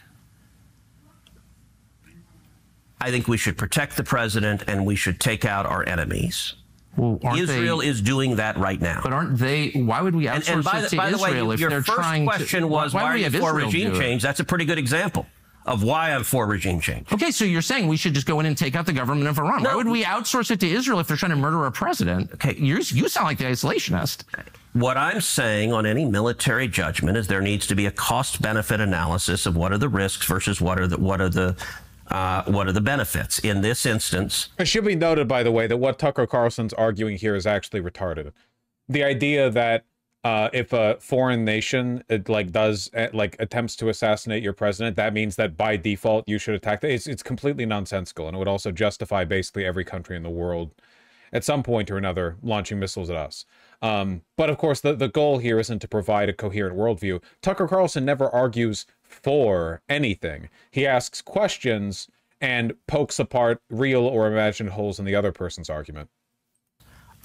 I think we should protect the president and we should take out our enemies. Well, Israel is doing that right now. But aren't they? Why would we outsource it to Israel if they're trying to? Your first question was, why are you for regime change? That's a pretty good example of why I'm for regime change. Okay, so you're saying we should just go in and take out the government of Iran. No. Why would we outsource it to Israel if they're trying to murder our president? Okay, you sound like the isolationist. What I'm saying on any military judgment is there needs to be a cost-benefit analysis of what are the risks versus what are the benefits. In this instance, it should be noted, by the way, that what Tucker Carlson's arguing here is actually retarded. The idea that if a foreign nation attempts to assassinate your president, that means that by default you should attack. It's completely nonsensical, and it would also justify basically every country in the world at some point or another launching missiles at us. But of course, the goal here isn't to provide a coherent worldview. Tucker Carlson never argues for anything. He asks questions and pokes apart real or imagined holes in the other person's argument.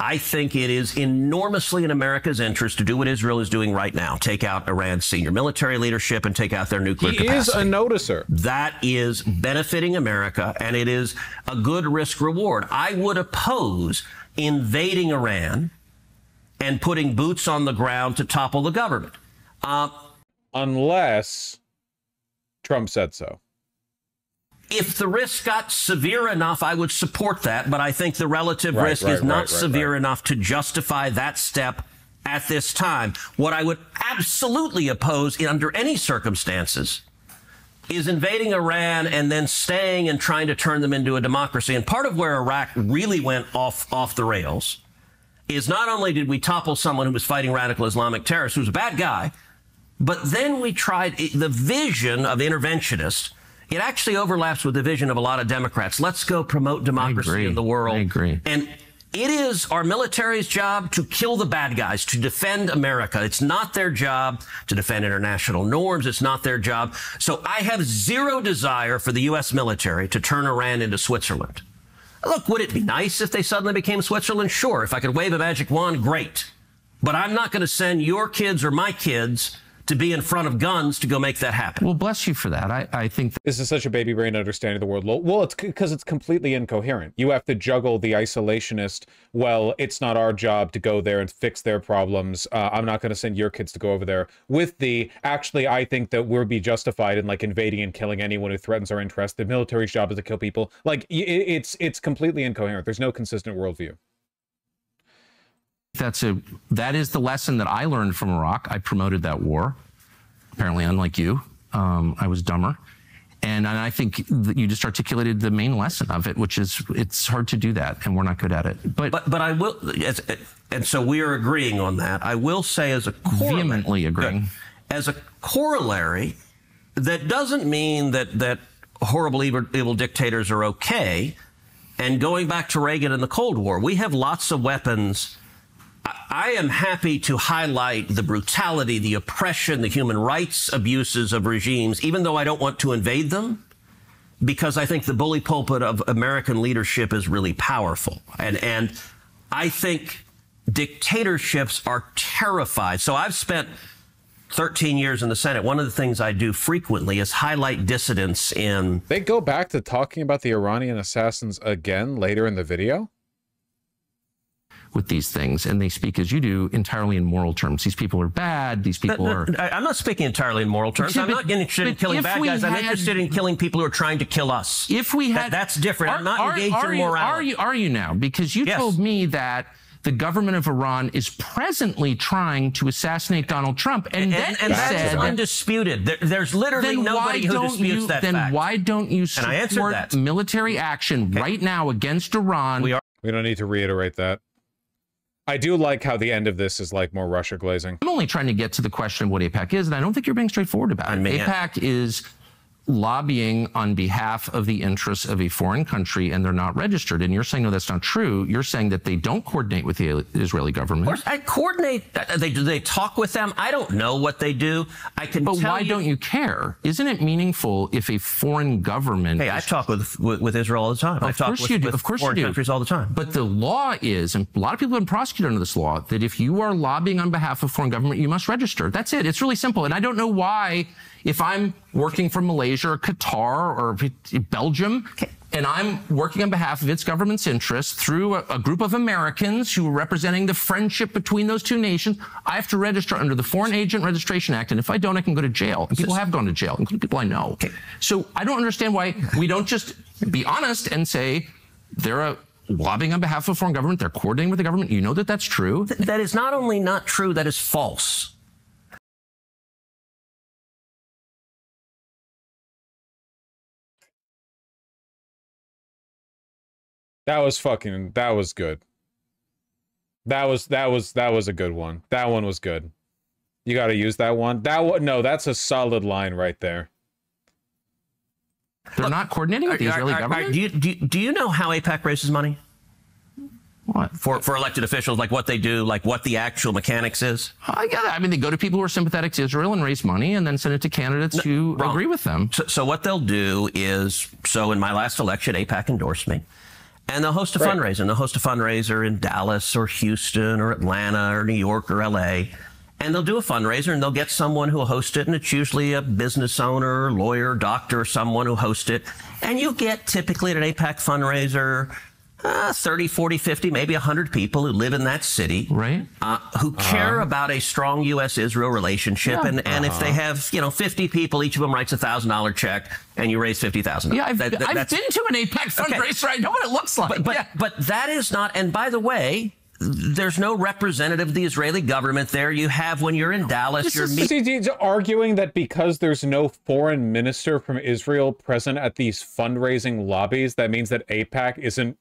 I think it is enormously in America's interest to do what Israel is doing right now. Take out Iran's senior military leadership and take out their nuclear capacity. He is a noticer. That is benefiting America, and it is a good risk reward. I would oppose invading Iran and putting boots on the ground to topple the government. Unless Trump said so. If the risk got severe enough, I would support that, but I think the relative risk is not severe enough to justify that step at this time. What I would absolutely oppose under any circumstances is invading Iran and then staying and trying to turn them into a democracy. And part of where Iraq really went off the rails is not only did we topple someone who was fighting radical Islamic terrorists, who was a bad guy, but then we tried the vision of interventionists. It actually overlaps with the vision of a lot of Democrats. Let's go promote democracy in the world. I agree. And it is our military's job to kill the bad guys, to defend America. It's not their job to defend international norms. It's not their job. So I have zero desire for the U.S. military to turn Iran into Switzerland. Look, would it be nice if they suddenly became Switzerland? Sure. If I could wave a magic wand, great. But I'm not going to send your kids or my kids to be in front of guns to go make that happen. Well, bless you for that. I think this is such a baby brain understanding of the world. Well, it's because it's completely incoherent. You have to juggle the isolationist, well, it's not our job to go there and fix their problems. I'm not going to send your kids to go over there, with the, actually, I think that we'll be justified in like invading and killing anyone who threatens our interests. The military's job is to kill people. Like, it's completely incoherent. There's no consistent worldview. That is the lesson that I learned from Iraq. I promoted that war. Apparently, unlike you, I was dumber. And I think that you just articulated the main lesson of it, which is it's hard to do that, and we're not good at it. But I will, and so we are agreeing on that. I will say, as a vehemently agreeing, as a corollary, that doesn't mean that horrible evil dictators are okay. And going back to Reagan and the Cold War, we have lots of weapons. I am happy to highlight the brutality, the oppression, the human rights abuses of regimes, even though I don't want to invade them, because I think the bully pulpit of American leadership is really powerful. And I think dictatorships are terrified. So I've spent 13 years in the Senate. One of the things I do frequently is highlight dissidents in... They go back to talking about the Iranian assassins again later in the video? With these things, and they speak, as you do, entirely in moral terms. These people are bad. These people are... I'm not speaking entirely in moral terms. I'm not interested in killing bad guys. I'm interested in killing people who are trying to kill us. If we had... That's different. I'm not engaged in morality. Are you now? Because you told me that the government of Iran is presently trying to assassinate Donald Trump, and then that is undisputed. There's literally nobody who disputes that fact. Then why don't you support military action right now against Iran? We don't need to reiterate that. I do like how the end of this is like more Russia glazing. I'm only trying to get to the question of what AIPAC is, and I don't think you're being straightforward about it. AIPAC is lobbying on behalf of the interests of a foreign country, and they're not registered. And you're saying, no, that's not true. You're saying that they don't coordinate with the Israeli government. Of course, I coordinate. Do they talk with them? I don't know what they do. I can tell you. But why don't you care? Isn't it meaningful if a foreign government... Hey, I talk with Israel all the time. I talk with foreign countries all the time. But the law is, and a lot of people have been prosecuted under this law, that if you are lobbying on behalf of foreign government, you must register. That's it. It's really simple. And I don't know why, if I'm working for Malaysia or Qatar or Belgium, and I'm working on behalf of its government's interests through a group of Americans who are representing the friendship between those two nations, I have to register under the Foreign Agent Registration Act. And if I don't, I can go to jail. And people have gone to jail, including people I know. So I don't understand why we don't just be honest and say they're lobbying on behalf of a foreign government. They're coordinating with the government. You know that that's true. That is not only not true, that is false. That was good. That was a good one. That one was good. You got to use that one. No, that's a solid line right there. They're not coordinating with the Israeli government? Do you know how AIPAC raises money? What? For elected officials, like what they do, like what the actual mechanics is? I mean, they go to people who are sympathetic to Israel and raise money and then send it to candidates who agree with them. So what they'll do is, so in my last election, AIPAC endorsed me. And they'll host a fundraiser. And they'll host a fundraiser in Dallas or Houston or Atlanta or New York or L.A., and they'll do a fundraiser, and they'll get someone who will host it, and it's usually a business owner, lawyer, doctor, someone who hosts it. And you get typically at an AIPAC fundraiser 30, 40, 50, maybe 100 people who live in that city, right? Who care about a strong U.S.-Israel relationship. Yeah. And if they have, 50 people, each of them writes $1,000 check, and you raise $50,000. Yeah, I've been to an AIPAC fundraiser. I know what it looks like. But that is not, and by the way, there's no representative of the Israeli government there. You have, when you're in Dallas, you're meeting. Arguing that because there's no foreign minister from Israel present at these fundraising lobbies, that means that AIPAC isn't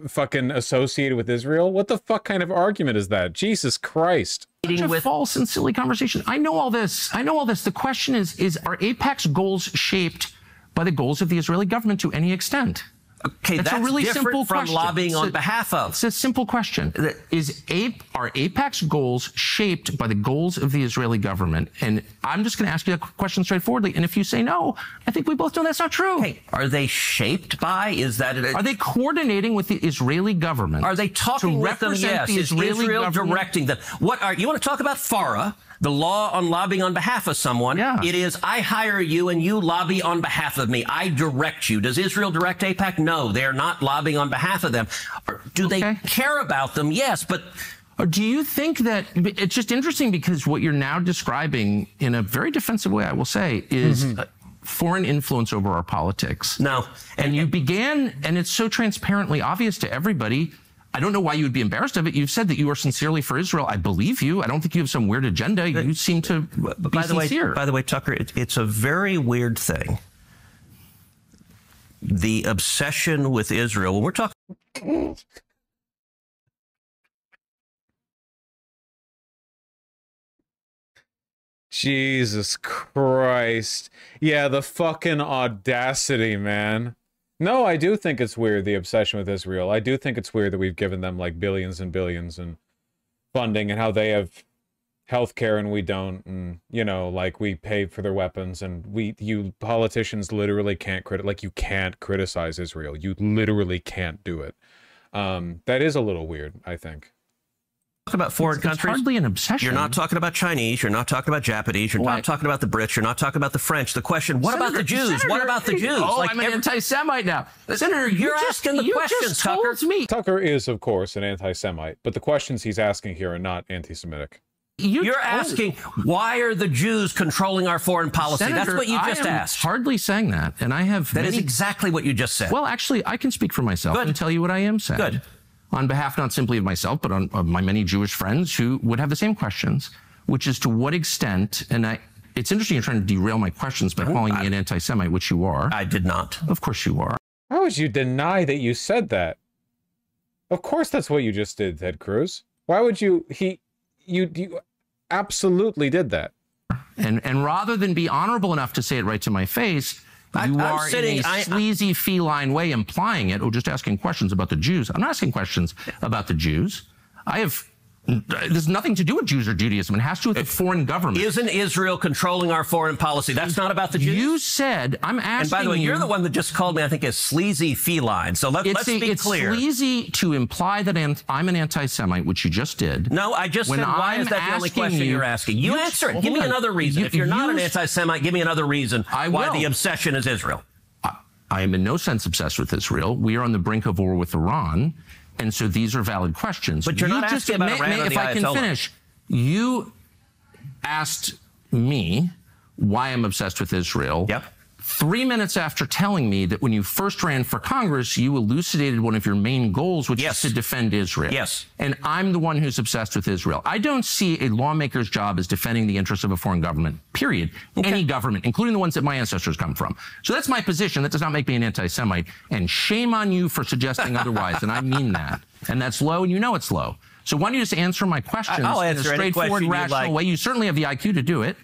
fucking associated with Israel? What the fuck kind of argument is that? Jesus Christ. With false and silly conversation. I know all this. The question is are AIPAC's goals shaped by the goals of the Israeli government to any extent? Okay, that's a really simple from question. Lobbying on behalf of. It's a simple question. Are AIPAC's goals shaped by the goals of the Israeli government? And I'm just going to ask you a question straightforwardly. And if you say no, I think we both know that's not true. Okay, are they shaped by? Are they coordinating with the Israeli government? Are they talking with them? Yes. Is Israel directing them? You want to talk about FARA? The law on lobbying on behalf of someone. Yeah. It is, I hire you and you lobby on behalf of me. I direct you. Does Israel direct AIPAC? No, they are not lobbying on behalf of them. Do they care about them? Yes, but... Do you think that it's just interesting because what you're now describing in a very defensive way, I will say, is foreign influence over our politics. No. And you began, and it's so transparently obvious to everybody. I don't know why you would be embarrassed of it. You've said that you are sincerely for Israel. I believe you. I don't think you have some weird agenda. You seem to be sincere. By the way, Tucker, it's a very weird thing. The obsession with Israel, when we're talking... Jesus Christ. Yeah, the fucking audacity, man. No, I do think it's weird, the obsession with Israel. I do think it's weird that we've given them like billions and billions in funding and how they have healthcare and we don't. And, like we pay for their weapons and you politicians literally can't you can't criticize Israel. You literally can't do it. That is a little weird, I think. Talk about foreign countries. It's hardly an obsession. You're not talking about Chinese. You're not talking about Japanese. You're not talking about the Brits. You're not talking about the French. The question, what about the Jews? What about the Jews? Oh, I'm an anti-Semite now. Senator, you're asking the questions, Tucker. Tucker is, of course, an anti-Semite, but the questions he's asking here are not anti-Semitic. You're asking, why are the Jews controlling our foreign policy? Senator, that's what you just asked. Hardly saying that, and I have... That is exactly what you just said. Well, actually, I can speak for myself and tell you what I am saying. Good. On behalf not simply of myself, but on my many Jewish friends who would have the same questions, which is to what extent, and it's interesting you're trying to derail my questions by calling me an anti-Semite, which you are. I did not. Of course you are. How would you deny that you said that? Of course that's what you just did, Ted Cruz. Why would you, you absolutely did that. And rather than be honorable enough to say it right to my face, you are in a sleazy, feline way implying it, or just asking questions about the Jews. I'm not asking questions about the Jews. There's nothing to do with Jews or Judaism. It has to do with the foreign government. Isn't Israel controlling our foreign policy? That's not about the Jews. You said, I'm asking you. And by the way, you're the one that just called me, I think, a sleazy feline. So let's be clear. It's sleazy to imply that I'm an anti-Semite, which you just did. No, I just said, why is that the only question you're asking? You answer it. Give me another reason. If you're not an anti-Semite, give me another reason why the obsession is Israel. I am in no sense obsessed with Israel. We are on the brink of war with Iran. And so these are valid questions. But you're not asking about Iran or the Ayatollah. If I can finish, you asked me why I'm obsessed with Israel. Yep. 3 minutes after telling me that when you first ran for Congress, you elucidated one of your main goals, which is to defend Israel. Yes. And I'm the one who's obsessed with Israel. I don't see a lawmaker's job as defending the interests of a foreign government, period. Okay. Any government, including the ones that my ancestors come from. So that's my position. That does not make me an anti-Semite. And shame on you for suggesting otherwise. And I mean that. And that's low, and you know it's low. So why don't you just answer my questions in a straightforward, rational way? You certainly have the IQ to do it.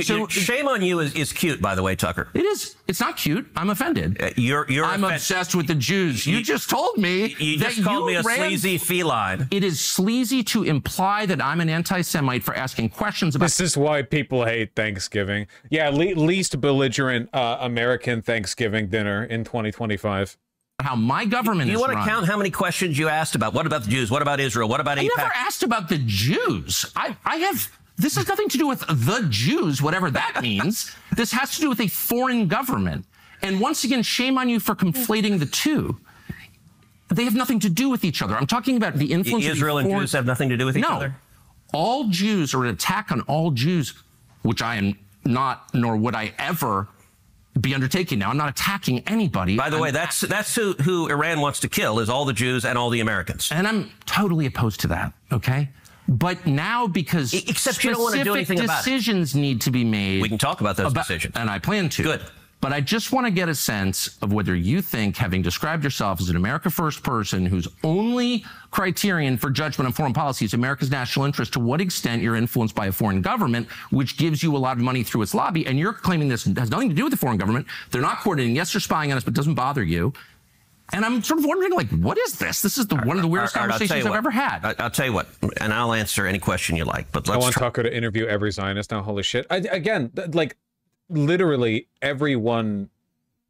So shame on you is cute, by the way, Tucker. It is. It's not cute. I'm offended. I'm obsessed with the Jews. You just told me you just called me a sleazy feline. It is sleazy to imply that I'm an anti-Semite for asking questions about... This is why people hate Thanksgiving. Yeah, least belligerent American Thanksgiving dinner in 2025. how my government is You want run. to count how many questions you asked about what about the Jews? What about Israel? What about AIPAC? I never asked about the Jews. This has nothing to do with the Jews, whatever that means. This has to do with a foreign government. And once again, shame on you for conflating the two. They have nothing to do with each other. I'm talking about the influence of Israel and Jews have nothing to do with each other? All Jews, or an attack on all Jews, which I am not, nor would I ever be undertaking now. I'm not attacking anybody. By the way, that's who Iran wants to kill, is all the Jews and all the Americans. And I'm totally opposed to that, okay? But now, because except you don't want to do anything about it. Decisions need to be made. We can talk about those decisions. And I plan to. Good. But I just want to get a sense of whether you think, having described yourself as an America First person whose only criterion for judgment on foreign policy is America's national interest, to what extent you're influenced by a foreign government, which gives you a lot of money through its lobby, and you're claiming this has nothing to do with the foreign government. They're not coordinating. Yes, they're spying on us, but it doesn't bother you. And I'm sort of wondering, like, what is this? This is one of the weirdest conversations I've ever had. I'll tell you what, and I'll answer any question you like. But I want Tucker to interview every Zionist now. Holy shit! Again, like, literally everyone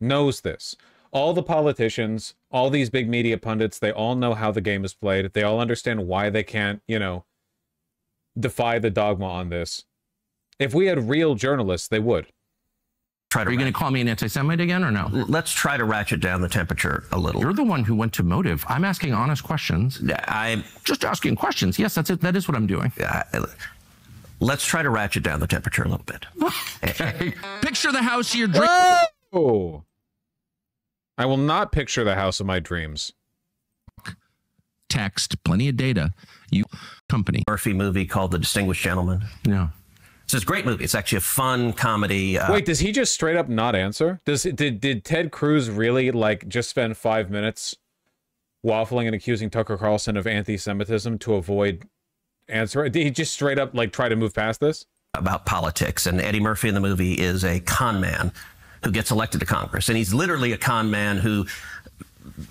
knows this. All the politicians, all these big media pundits, they all know how the game is played. They all understand why they can't, you know, defy the dogma on this. If we had real journalists, they would. Are you going to call me an anti-Semite again or no? Let's try to ratchet down the temperature a little. You're the one who went to motive. I'm asking honest questions. I'm just asking questions. Yes, that's it. That is what I'm doing. Let's try to ratchet down the temperature a little bit. Okay. Picture the house of your dreams. Oh, I will not picture the house of my dreams. Text, plenty of data. You company. Murphy movie called The Distinguished Gentleman. Yeah. It's a great movie. It's actually a fun comedy. Wait, does he just straight up not answer? Did Ted Cruz really, like, just spend 5 minutes waffling and accusing Tucker Carlson of anti-Semitism to avoid answering? Did he just straight up, like, try to move past this? About politics, and Eddie Murphy in the movie is a con man who gets elected to Congress, and he's literally a con man who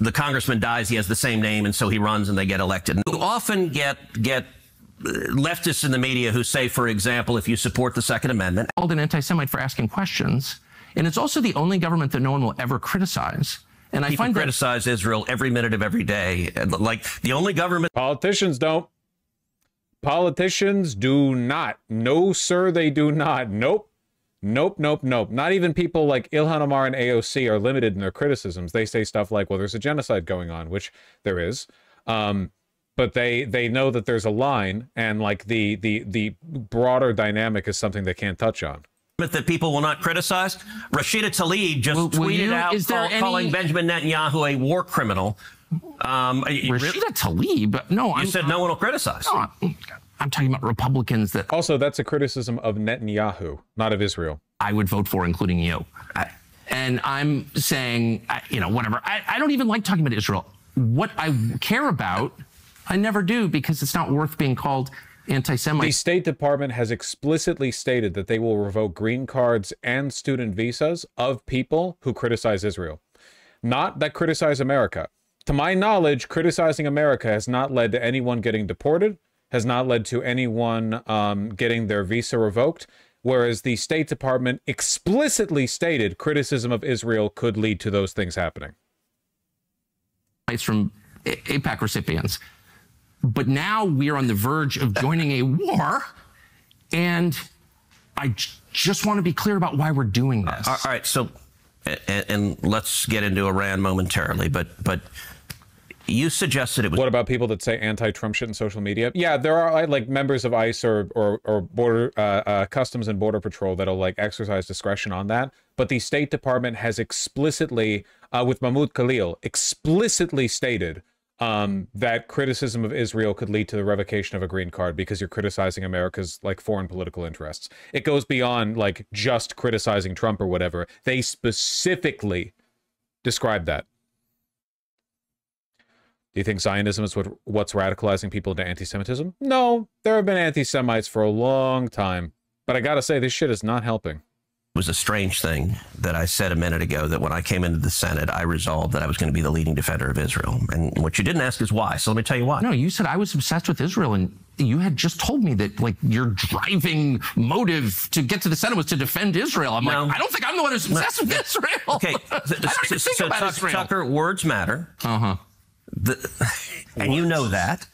the congressman dies, he has the same name, and so he runs and they get elected. And you often get leftists in the media who say, for example, if you support the Second Amendment, called an anti-Semite for asking questions, and it's also the only government that no one will ever criticize. And I find criticize Israel every minute of every day, like the only government. Politicians don't. Politicians do not. No, sir, they do not. Nope. Nope, nope, nope. Not even people like Ilhan Omar and AOC are limited in their criticisms. They say stuff like, well, there's a genocide going on, which there is. But they know that there's a line, and like the broader dynamic is something they can't touch on. That people will not criticize. Rashida Tlaib just tweeted out calling Benjamin Netanyahu a war criminal. Rashida Tlaib? No, you said no one will criticize. No, I'm talking about Republicans that... Also, that's a criticism of Netanyahu, not of Israel. I would vote for, including you. And I'm saying, you know, whatever. I don't even like talking about Israel. What I care about, I never do, because it's not worth being called anti-Semite. The State Department has explicitly stated that they will revoke green cards and student visas of people who criticize Israel. Not that criticize America. To my knowledge, criticizing America has not led to anyone getting deported, has not led to anyone getting their visa revoked, whereas the State Department explicitly stated criticism of Israel could lead to those things happening. It's from AIPAC recipients. But now we are on the verge of joining a war, and I just want to be clear about why we're doing this. All right, so, and let's get into Iran momentarily, but you suggested it was... What about people that say anti-Trump shit in social media? Yeah, there are like members of ICE or border Customs and Border Patrol that'll like exercise discretion on that. But the State Department has explicitly, with Mahmoud Khalil, explicitly stated that criticism of Israel could lead to the revocation of a green card because you're criticizing America's like foreign political interests. It goes beyond like just criticizing Trump or whatever. They specifically described that. Do you think Zionism is what's radicalizing people into anti-Semitism? No, there have been anti-Semites for a long time. But I gotta say, this shit is not helping. was a strange thing that I said a minute ago, that when I came into the Senate, I resolved that I was going to be the leading defender of Israel. And what you didn't ask is why. So let me tell you why. No, you said I was obsessed with Israel, and you had just told me that, like, your driving motive to get to the Senate was to defend Israel. I'm like, I don't think I'm the one who's obsessed with Israel. Okay, I don't even think about Israel. Tucker, words matter. And you know that.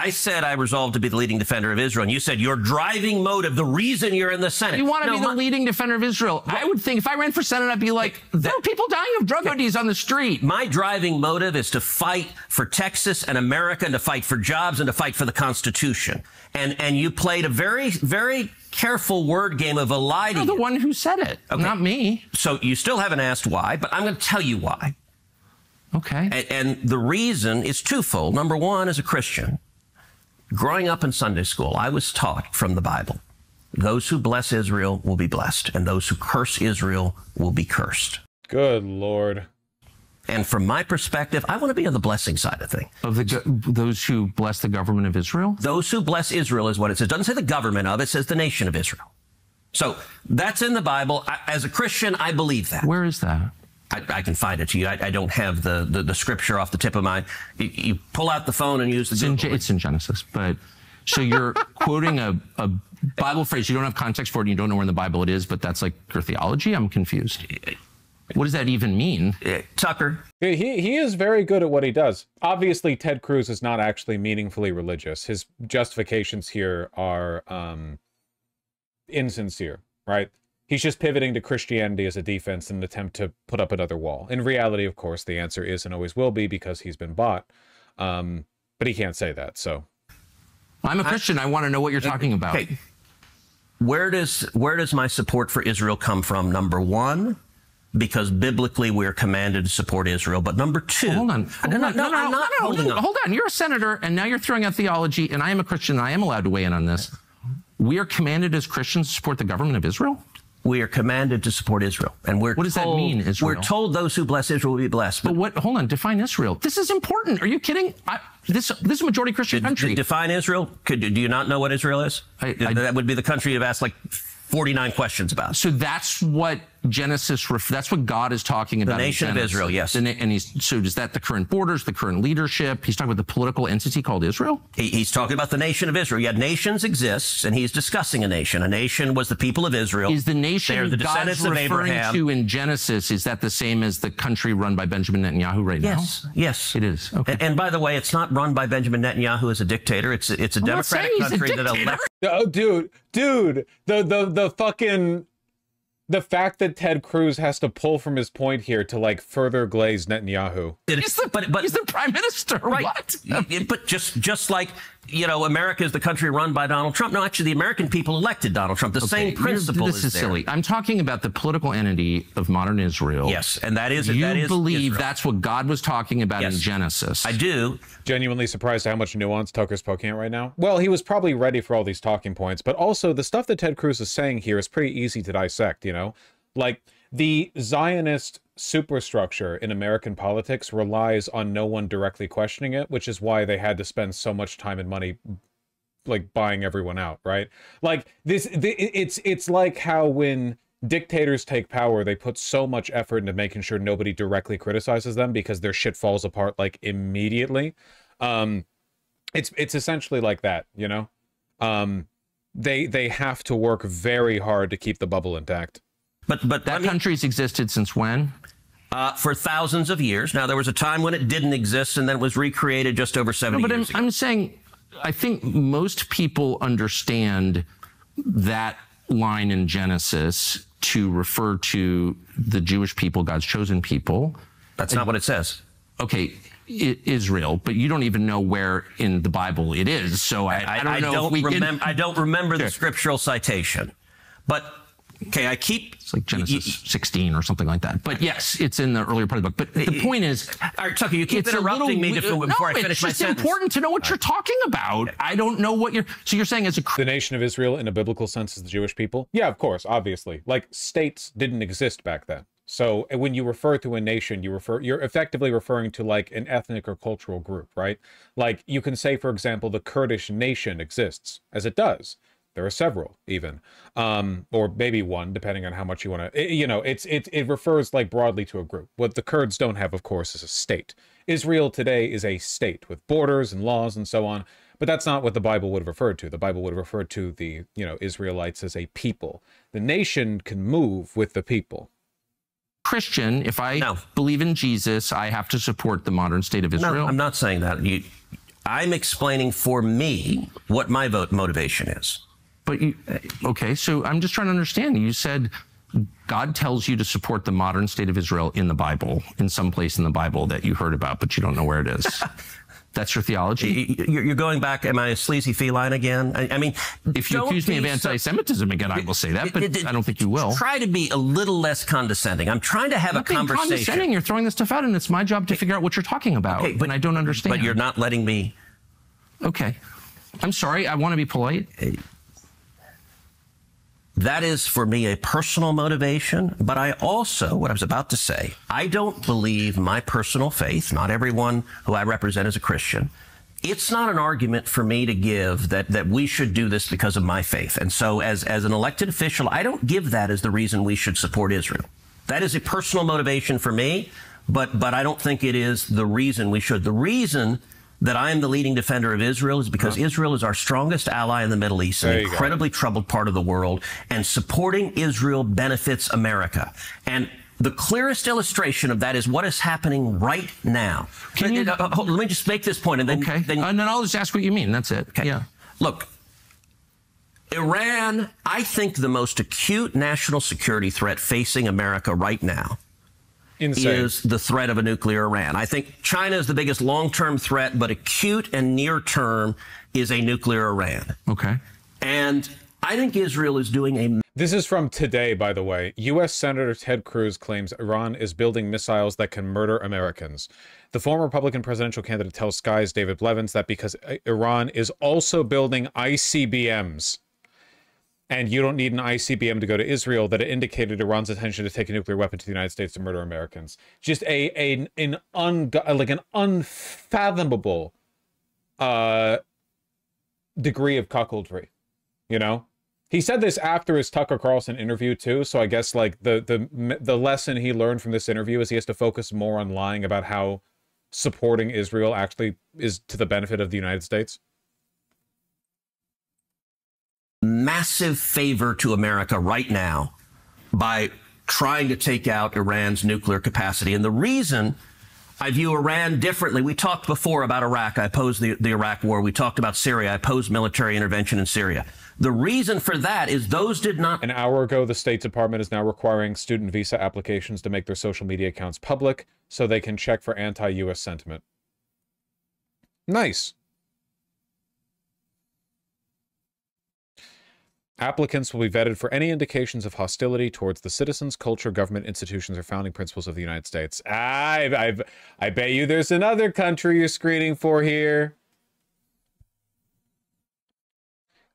I said I resolved to be the leading defender of Israel, and you said your driving motive, the reason you're in the Senate. You want to be the leading defender of Israel. I would think if I ran for Senate, I'd be like, there are people dying of drug ODs on the street. My driving motive is to fight for Texas and America, and to fight for jobs, and to fight for the Constitution. And you played a very, very careful word game of eliding. You're the one who said it, not me. So you still haven't asked why, but I'm going to tell you why. Okay. And the reason is twofold. Number one, as a Christian, growing up in Sunday school, I was taught from the Bible, those who bless Israel will be blessed, and those who curse Israel will be cursed. Good Lord. And from my perspective, I want to be on the blessing side of things. Of those who bless the government of Israel? Those who bless Israel is what it says. It doesn't say the government of, it says the nation of Israel. So that's in the Bible. As a Christian, I believe that. Where is that? I can find it to you. I don't have the scripture off the tip of my... You pull out the phone and use the Google. It's in Genesis, but... So you're quoting a Bible phrase. You don't have context for it, and you don't know where in the Bible it is, but that's like your theology? I'm confused. What does that even mean? Tucker. He is very good at what he does. Obviously, Ted Cruz is not actually meaningfully religious. His justifications here are insincere, right? He's just pivoting to Christianity as a defense in an attempt to put up another wall. In reality, of course, the answer is and always will be because he's been bought. But he can't say that, so... I'm a Christian. I want to know what you're talking about. Okay. Where does my support for Israel come from? Number one, because biblically we're commanded to support Israel. But number two... Hold on. Hold on. You're a senator, and now you're throwing out theology, and I am a Christian, and I am allowed to weigh in on this. We are commanded as Christians to support the government of Israel? We are commanded to support Israel. And what does that mean, Israel? We're told those who bless Israel will be blessed. But what? Hold on. Define Israel. This is important. Are you kidding? This is a majority Christian country. Define Israel? Do you not know what Israel is? That would be the country you've asked like 49 questions about. So that's what Genesis, that's what God is talking about. The nation of Israel, yes. So is that the current borders, the current leadership? He's talking about the political entity called Israel? He's talking about the nation of Israel. Yeah, nations exist, and he's discussing a nation. A nation was the people of Israel. Is the nation They're the descendants God's of referring Abraham. to in Genesis, is that the same as the country run by Benjamin Netanyahu right now? Yes. It is. Okay. And by the way, it's not run by Benjamin Netanyahu as a dictator. It's a democratic country that elects. Oh, dude, the fucking... The fact that Ted Cruz has to pull from his point here to like further glaze Netanyahu. He's the prime minister, right? What? But just like, you know, America is the country run by Donald Trump. No, actually, the American people elected Donald Trump. The same principle This is silly. I'm talking about the political entity of modern Israel. Yes, and that is you believe Israel. That's what God was talking about in Genesis. I do. Genuinely surprised at how much nuance Tucker's poking at right now. Well, he was probably ready for all these talking points, but also the stuff that Ted Cruz is saying here is pretty easy to dissect, you know? Like, the Zionist superstructure in American politics relies on no one directly questioning it, which is why they had to spend so much time and money, like, buying everyone out, right? Like, it's like how when dictators take power, they put so much effort into making sure nobody directly criticizes them because their shit falls apart, like, immediately. It's essentially like that, you know? They have to work very hard to keep the bubble intact. But that country's existed since when? For thousands of years. Now, there was a time when it didn't exist, and then it was recreated just over 70 years ago. I'm saying, I think most people understand that line in Genesis to refer to the Jewish people, God's chosen people. That's not what it says. Okay, Israel, but you don't even know where in the Bible it is. So I don't know if we can... I don't remember the scriptural citation, but... Okay, it's like Genesis 16 or something like that. But yes, it's in the earlier part of the book. But the point is... All right, Tucker, you keep interrupting me before I finish my sentence. It's just important to know what you're talking about. I don't know what you're... So you're saying as a... The nation of Israel in a biblical sense is the Jewish people? Yeah, of course, obviously. Like, states didn't exist back then. So when you refer to a nation, you're effectively referring to like an ethnic or cultural group, right? Like you can say, for example, the Kurdish nation exists, as it does. There are several, even, or maybe one, depending on how much you want to. You know, it refers like broadly to a group. What the Kurds don't have, of course, is a state. Israel today is a state with borders and laws and so on. But that's not what the Bible would have referred to. The Bible would have referred to the, you know, Israelites as a people. The nation can move with the people. Christian, if I believe in Jesus, I have to support the modern state of Israel. No, I'm not saying that. I'm explaining for me what my motivation is. But okay, so I'm just trying to understand. You said God tells you to support the modern state of Israel in the Bible, in some place in the Bible that you heard about, but you don't know where it is. That's your theology? You're going back, am I a sleazy feline again? I mean, if you accuse me of anti-Semitism again, I will say that, but I don't think you will. Try to be a little less condescending. I'm trying to have a conversation. Condescending. You're throwing this stuff out, and it's my job to figure out what you're talking about, but I don't understand. But you're not letting me. Okay. I'm sorry. I want to be polite. That is, for me, a personal motivation. But I also, what I was about to say, I don't believe my personal faith, not everyone who I represent is a Christian. It's not an argument for me to give that we should do this because of my faith. And so as an elected official, I don't give that as the reason we should support Israel. That is a personal motivation for me, but I don't think it is the reason we should. The reason that I am the leading defender of Israel is because Israel is our strongest ally in the Middle East, an incredibly troubled part of the world, and supporting Israel benefits America. And the clearest illustration of that is what is happening right now. Let me just make this point, and then then I'll just ask what you mean. That's it. Okay. Yeah. Look, Iran, I think the most acute national security threat facing America right now is the threat of a nuclear Iran. I think China is the biggest long-term threat, but acute and near-term is a nuclear Iran. Okay. And I think Israel is doing a... This is from today, by the way. U.S. Senator Ted Cruz claims Iran is building missiles that can murder Americans. The former Republican presidential candidate tells Sky's David Blevins that because Iran is also building ICBMs, and you don't need an ICBM to go to Israel, that it indicated Iran's intention to take a nuclear weapon to the United States to murder Americans. Just an unfathomable degree of cuckoldry, you know? He said this after his Tucker Carlson interview too, so I guess like the lesson he learned from this interview is he has to focus more on lying about how supporting Israel actually is to the benefit of the United States. Massive favor to America right now by trying to take out Iran's nuclear capacity. And the reason I view Iran differently, we talked before about Iraq. I opposed the Iraq war. We talked about Syria. I opposed military intervention in Syria. The reason for that is those did not... An hour ago, the State Department is now requiring student visa applications to make their social media accounts public so they can check for anti-U.S. sentiment. Nice. Applicants will be vetted for any indications of hostility towards the citizens, culture, government, institutions, or founding principles of the United States. I bet you there's another country you're screening for here.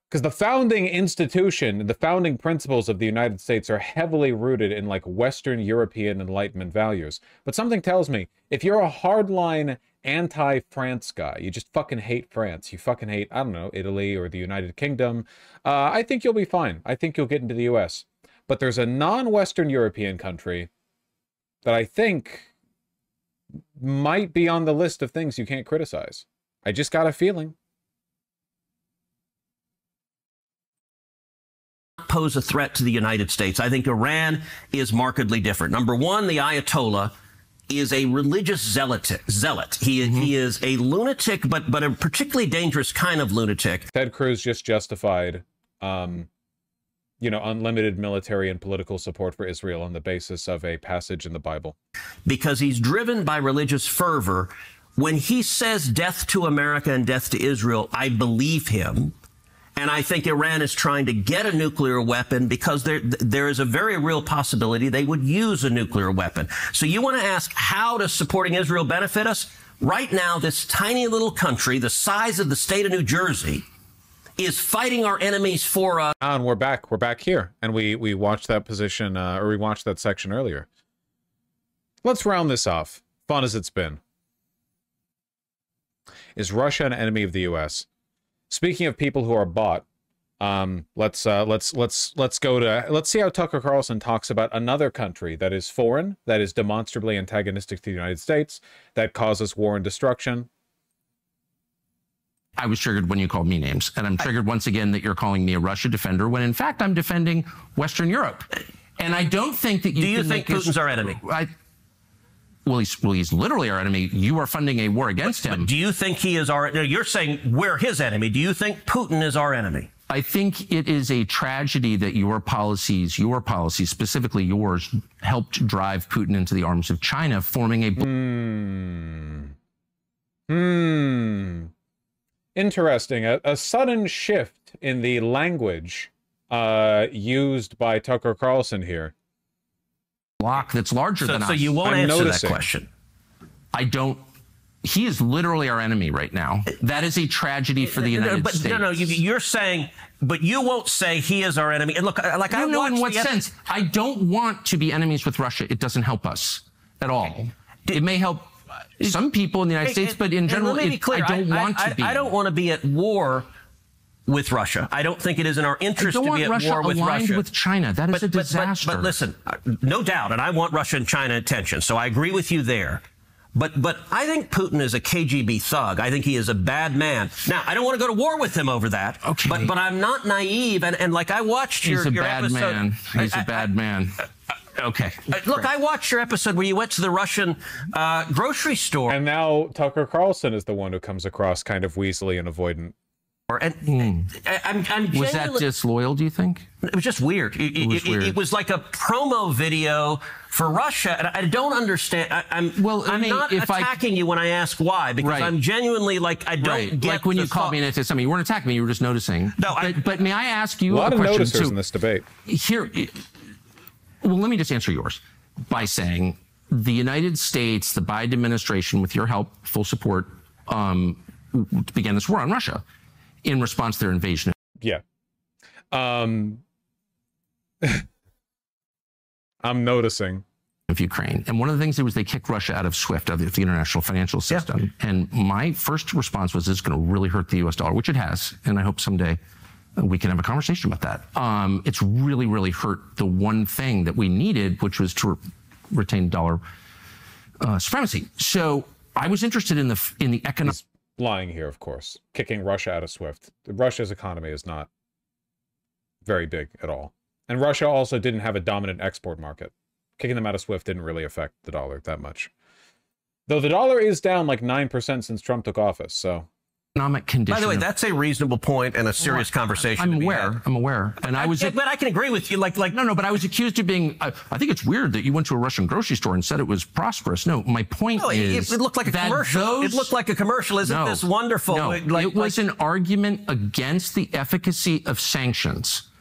Because the founding institution, the founding principles of the United States are heavily rooted in like Western European Enlightenment values. But something tells me, if you're a hardline anti-France guy, you just fucking hate France, you fucking hate, I don't know, Italy or the United Kingdom, I think you'll be fine. I think you'll get into the US. But there's a non-Western European country that I think might be on the list of things you can't criticize. I just got a feeling. Pose a threat to the United States. I think Iran is markedly different. Number one, the Ayatollah is a religious zealot. He is a lunatic, but a particularly dangerous kind of lunatic. Ted Cruz just justified, you know, unlimited military and political support for Israel on the basis of a passage in the Bible. Because he's driven by religious fervor. When he says death to America and death to Israel, I believe him. And I think Iran is trying to get a nuclear weapon because there is a very real possibility they would use a nuclear weapon. So you want to ask, how does supporting Israel benefit us? Right now, this tiny little country, the size of the state of New Jersey, is fighting our enemies for us. And we're back. We're back here. And we watched that position, or we watched that section earlier. Let's round this off. Fun as it's been. Is Russia an enemy of the U.S.? Speaking of people who are bought, Let's see how Tucker Carlson talks about another country that is foreign, that is demonstrably antagonistic to the United States, that causes war and destruction. I was triggered when you called me names, and I'm triggered once again that you're calling me a Russia defender when in fact I'm defending Western Europe. And I don't think that you. Do you think Putin's our enemy? Well, he's literally our enemy. You are funding a war against him. But do you think he is our? You're saying we're his enemy. Do you think Putin is our enemy? I think it is a tragedy that your policies, specifically yours, helped drive Putin into the arms of China, forming a. Interesting. A sudden shift in the language used by Tucker Carlson here. Block that's larger than us. So you won't answer that question. I don't. He is literally our enemy right now. That is a tragedy for the United States. No, you're saying, but you won't say he is our enemy. And look, like I know in what sense. I don't want to be enemies with Russia. It doesn't help us at all. It may help some people in the United States, but in general, I don't want to be. I don't want to be at war with Russia. I don't think it is in our interest to be at war with Russia. With China. That is a disaster. But listen, no doubt, and I want Russia and China attention, so I agree with you there. But I think Putin is a KGB thug. I think he is a bad man. Now, I don't want to go to war with him over that. Okay. But I'm not naive, and like I watched your episode. He's a bad man. Okay. Look, I watched your episode where you went to the Russian grocery store. And now Tucker Carlson is the one who comes across kind of weaselly and avoidant. And was that disloyal, do you think? It was just weird. It was like a promo video for Russia, and I don't understand. I'm not attacking you when I ask why, because I'm genuinely like, I don't get like when you called me and said something, you weren't attacking me, you were just noticing. No, but may I ask you a lot of noticers in this debate. Well, let me just answer yours by saying the United States, the Biden administration, with your help, full support, began this war on Russia in response to their invasion. Yeah. I'm noticing. Of Ukraine. And one of the things was they kicked Russia out of SWIFT, out of the international financial system. Yeah. And my first response was, this is going to really hurt the U.S. dollar, which it has. And I hope someday we can have a conversation about that. It's really, really hurt the one thing that we needed, which was to retain dollar supremacy. So I was interested in the economic. Lying here, of course. Kicking Russia out of SWIFT. Russia's economy is not very big at all. And Russia also didn't have a dominant export market. Kicking them out of SWIFT didn't really affect the dollar that much. Though the dollar is down like 9% since Trump took office, so. Economic condition. By the way, that's a reasonable point and a serious conversation. I'm aware. And but I can agree with you. No, but I was accused of being. I think it's weird that you went to a Russian grocery store and said it was prosperous. No, my point is, it looked like a commercial. It looked like a commercial. Isn't this wonderful? No, it was an argument against the efficacy of sanctions.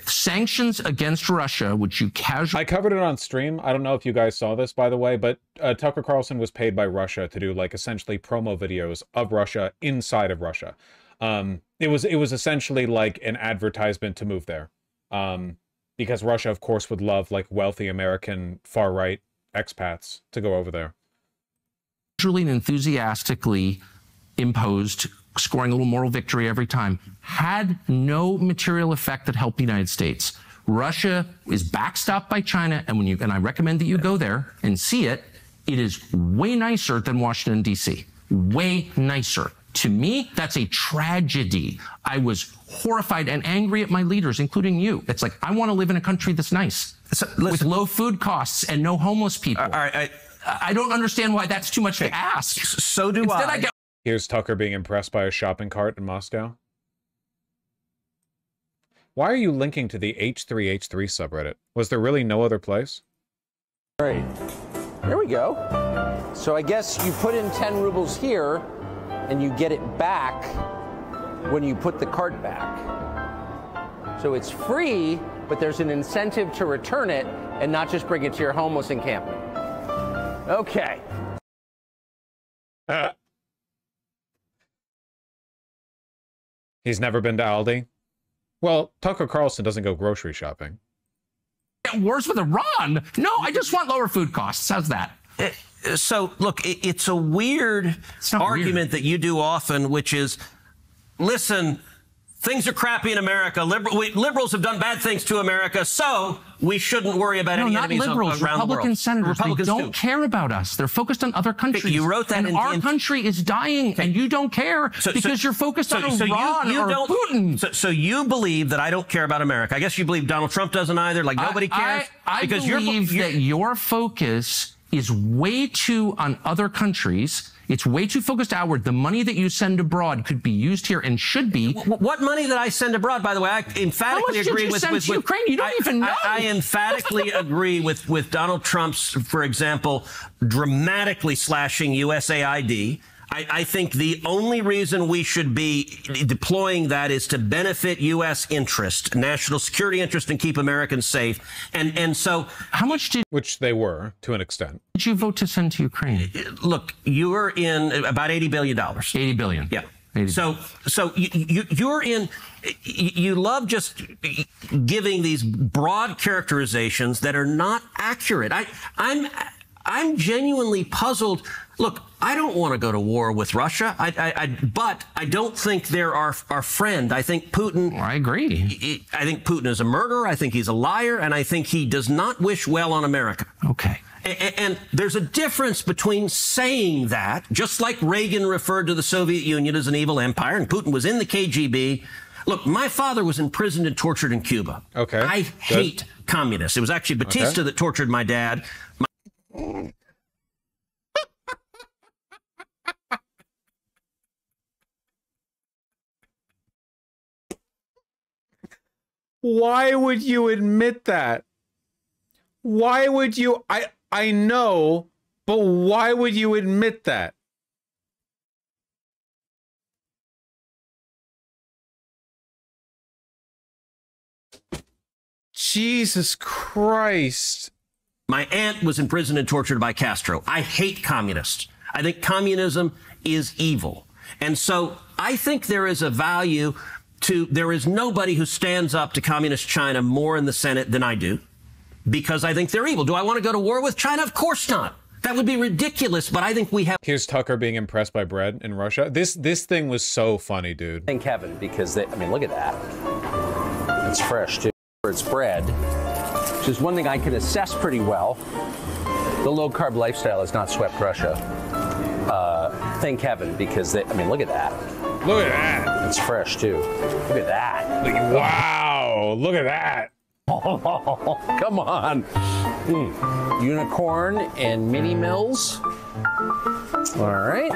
Sanctions against Russia, which you casually... I covered it on stream. I don't know if you guys saw this, by the way, but Tucker Carlson was paid by Russia to do, like, essentially promo videos of Russia inside of Russia. It was essentially like an advertisement to move there. Because Russia, of course, would love, like, wealthy American far-right expats to go over there. Truly and enthusiastically imposed, scoring a little moral victory every time, had no material effect that helped the United States. Russia is backstopped by China, and I recommend that you go there and see it. It is way nicer than Washington, D.C. Way nicer. To me, that's a tragedy. I was horrified and angry at my leaders, including you. It's like, I want to live in a country that's nice, with low food costs and no homeless people. All right, I don't understand why that's too much to ask. So do I. Here's Tucker being impressed by a shopping cart in Moscow. Why are you linking to the H3H3 subreddit? Was there really no other place? All right, here we go. So I guess you put in 10 rubles here, and you get it back when you put the cart back. So it's free, but there's an incentive to return it and not just bring it to your homeless encampment. Okay. He's never been to Aldi? Well, Tucker Carlson doesn't go grocery shopping. Wars with Iran? No, I just want lower food costs. How's that? So, look, it's a weird argument that you do often, which is, listen, things are crappy in America. Liberals have done bad things to America, so we shouldn't worry about any enemies around the world. Republican senators, Republicans they don't care about us. They're focused on other countries. You wrote that and our country is dying, and you don't care because you're focused on Iran or Putin. So you believe that I don't care about America. I guess you believe Donald Trump doesn't either, like nobody cares? I believe that your focus is way too on other countries. It's way too focused outward. The money that you send abroad could be used here and should be. What money that I send abroad, by the way, I emphatically agree with Ukraine? You don't even know. I emphatically agree with Donald Trump's, for example, dramatically slashing USAID. I think the only reason we should be deploying that is to benefit U.S. interest, national security interest, and keep Americans safe. And so, how much did which they were to an extent? Did you vote to send to Ukraine? Look, you're in about $80 billion. $80 billion. Yeah. So you're in. You love just giving these broad characterizations that are not accurate. I'm genuinely puzzled. Look, I don't want to go to war with Russia, but I don't think they're our friend. I think Putin... Well, I agree. I think Putin is a murderer. I think he's a liar. And I think he does not wish well on America. Okay. And there's a difference between saying that, just like Reagan referred to the Soviet Union as an evil empire, and Putin was in the KGB. Look, my father was imprisoned and tortured in Cuba. Okay. I hate communists. It was actually Batista that tortured my dad. Why would you admit that? Why would you? I know, but why would you admit that? Jesus Christ. My aunt was imprisoned and tortured by Castro. I hate communists. I think communism is evil. And so I think there is a value to, there is nobody who stands up to communist China more in the Senate than I do, because I think they're evil. Do I want to go to war with China? Of course not. That would be ridiculous, but I think we have... Here's Tucker being impressed by bread in Russia. This thing was so funny, dude. Thank heaven, because they, I mean, look at that. It's fresh, too. It's bread, which is one thing I can assess pretty well. The low-carb lifestyle has not swept Russia. Thank heaven, because they, I mean, look at that. Look at that. It's fresh, too. Look at that. Wow. Look at that. Oh, come on. Unicorn and mini mills. All right.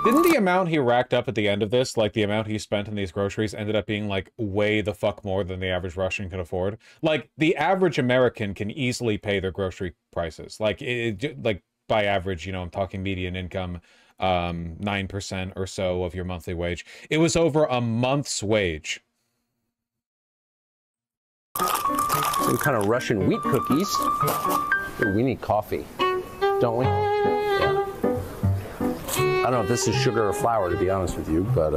Didn't the amount he racked up at the end of this, like the amount he spent on these groceries, ended up being like way the fuck more than the average Russian can afford? Like the average American can easily pay their grocery prices. Like like by average, you know, I'm talking median income, 9% or so of your monthly wage. It was over a month's wage. Some kind of Russian wheat cookies. Ooh, we need coffee, don't we? Yeah. I don't know if this is sugar or flour, to be honest with you, but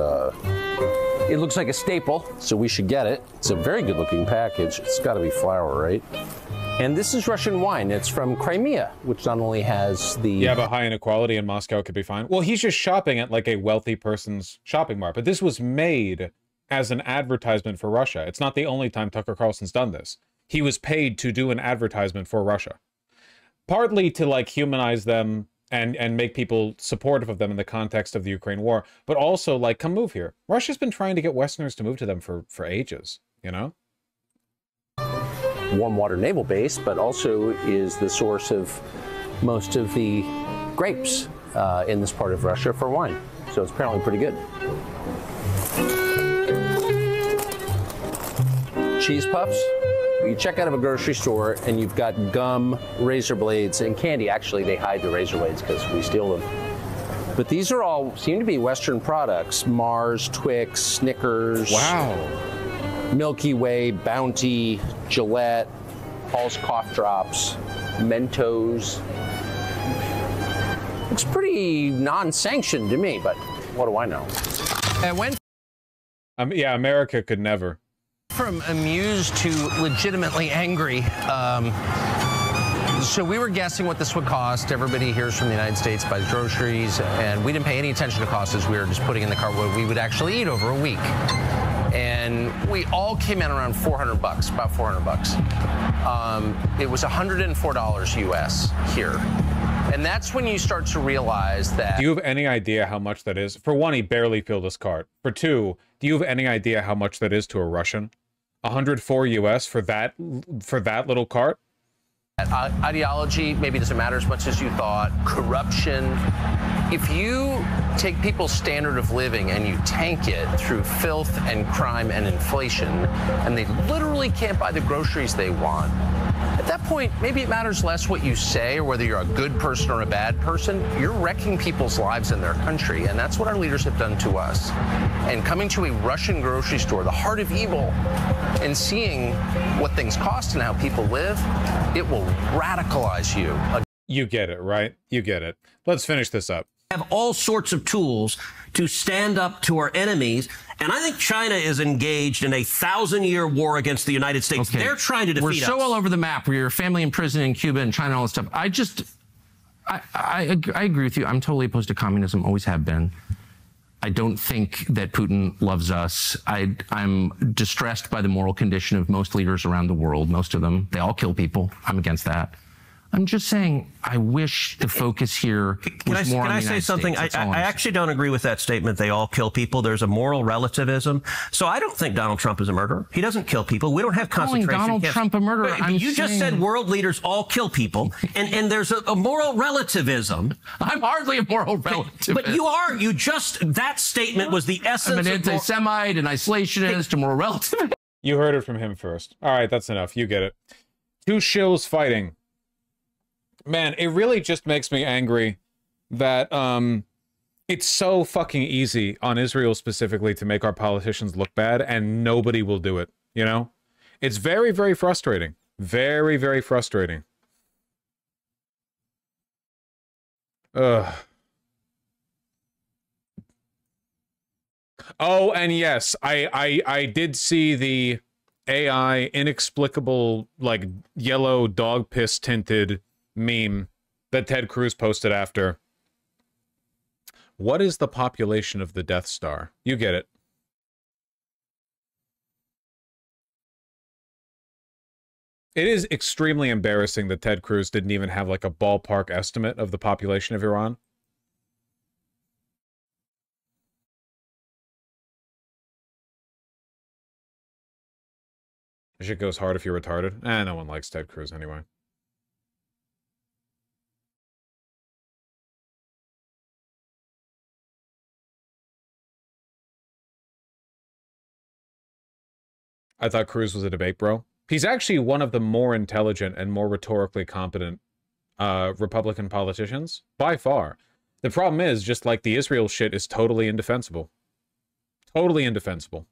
it looks like a staple, so we should get it. It's a very good-looking package. It's got to be flour, right? And this is Russian wine. It's from Crimea, which not only has the... Yeah, but high inequality in Moscow could be fine. Well, he's just shopping at like a wealthy person's shopping mart, but this was made as an advertisement for Russia. It's not the only time Tucker Carlson's done this. He was paid to do an advertisement for Russia. Partly to like humanize them and make people supportive of them in the context of the Ukraine war, but also like, come move here. Russia's been trying to get Westerners to move to them for ages, you know? Warm water naval base, but also is the source of most of the grapes in this part of Russia for wine. So it's apparently pretty good. Cheese puffs. You check out of a grocery store and you've got gum, razor blades, and candy. Actually, they hide the razor blades because we steal them. But these are all seem to be Western products. Mars, Twix, Snickers. Wow. Milky Way, Bounty, Gillette, Halls Cough Drops, Mentos. Looks pretty non-sanctioned to me, but what do I know? It went yeah, America could never. from amused to legitimately angry. So we were guessing what this would cost. Everybody hears from the United States buys groceries, and we didn't pay any attention to costs as we were just putting in the cart what we would actually eat over a week. And we all came in around 400 bucks, about 400 bucks. It was $104 US here. And that's when you start to realize that... Do you have any idea how much that is? For one, he barely filled his cart. For two, do you have any idea how much that is to a Russian? 104 US for that little cart? Ideology maybe doesn't matter as much as you thought. Corruption. If you take people's standard of living and you tank it through filth and crime and inflation, and they literally can't buy the groceries they want, at that point, maybe it matters less what you say or whether you're a good person or a bad person. You're wrecking people's lives in their country, and that's what our leaders have done to us. And coming to a Russian grocery store, the heart of evil, and seeing what things cost and how people live, it will radicalize you. You get it, right? You get it. Let's finish this up. Have all sorts of tools to stand up to our enemies. And I think China is engaged in a 1,000-year war against the United States. Okay. They're trying to defeat us. We're so all over the map. We're your family in prison in Cuba and China and all this stuff. I agree with you. I'm totally opposed to communism, always have been. I don't think that Putin loves us. I'm distressed by the moral condition of most leaders around the world, most of them. They all kill people. I'm against that. I'm just saying, I wish the focus here was more on the United States. Can I say something? I actually don't agree with that statement. They all kill people. There's a moral relativism. So I don't think Donald Trump is a murderer. He doesn't kill people. We don't have concentration camps. Donald Trump a murderer. You just said world leaders all kill people, and there's a moral relativism. I'm hardly a moral relativist. But you are. You just, that statement was the essence I'm an anti-Semite, an isolationist, a moral relativist. You heard it from him first. All right, that's enough. You get it. Two shills fighting. Man, it really just makes me angry that it's so fucking easy on Israel specifically to make our politicians look bad, and nobody will do it, you know? It's very, very frustrating. Very, very frustrating. Ugh. Oh, and yes, I did see the AI inexplicable, like, yellow dog piss tinted meme that Ted Cruz posted after. What is the population of the Death Star? You get it. It is extremely embarrassing that Ted Cruz didn't even have like a ballpark estimate of the population of Iran. This shit goes hard if you're retarded. No one likes Ted Cruz anyway. I thought Cruz was a debate bro. He's actually one of the more intelligent and more rhetorically competent Republican politicians, by far. The problem is, just like the Israel shit is totally indefensible. Totally indefensible.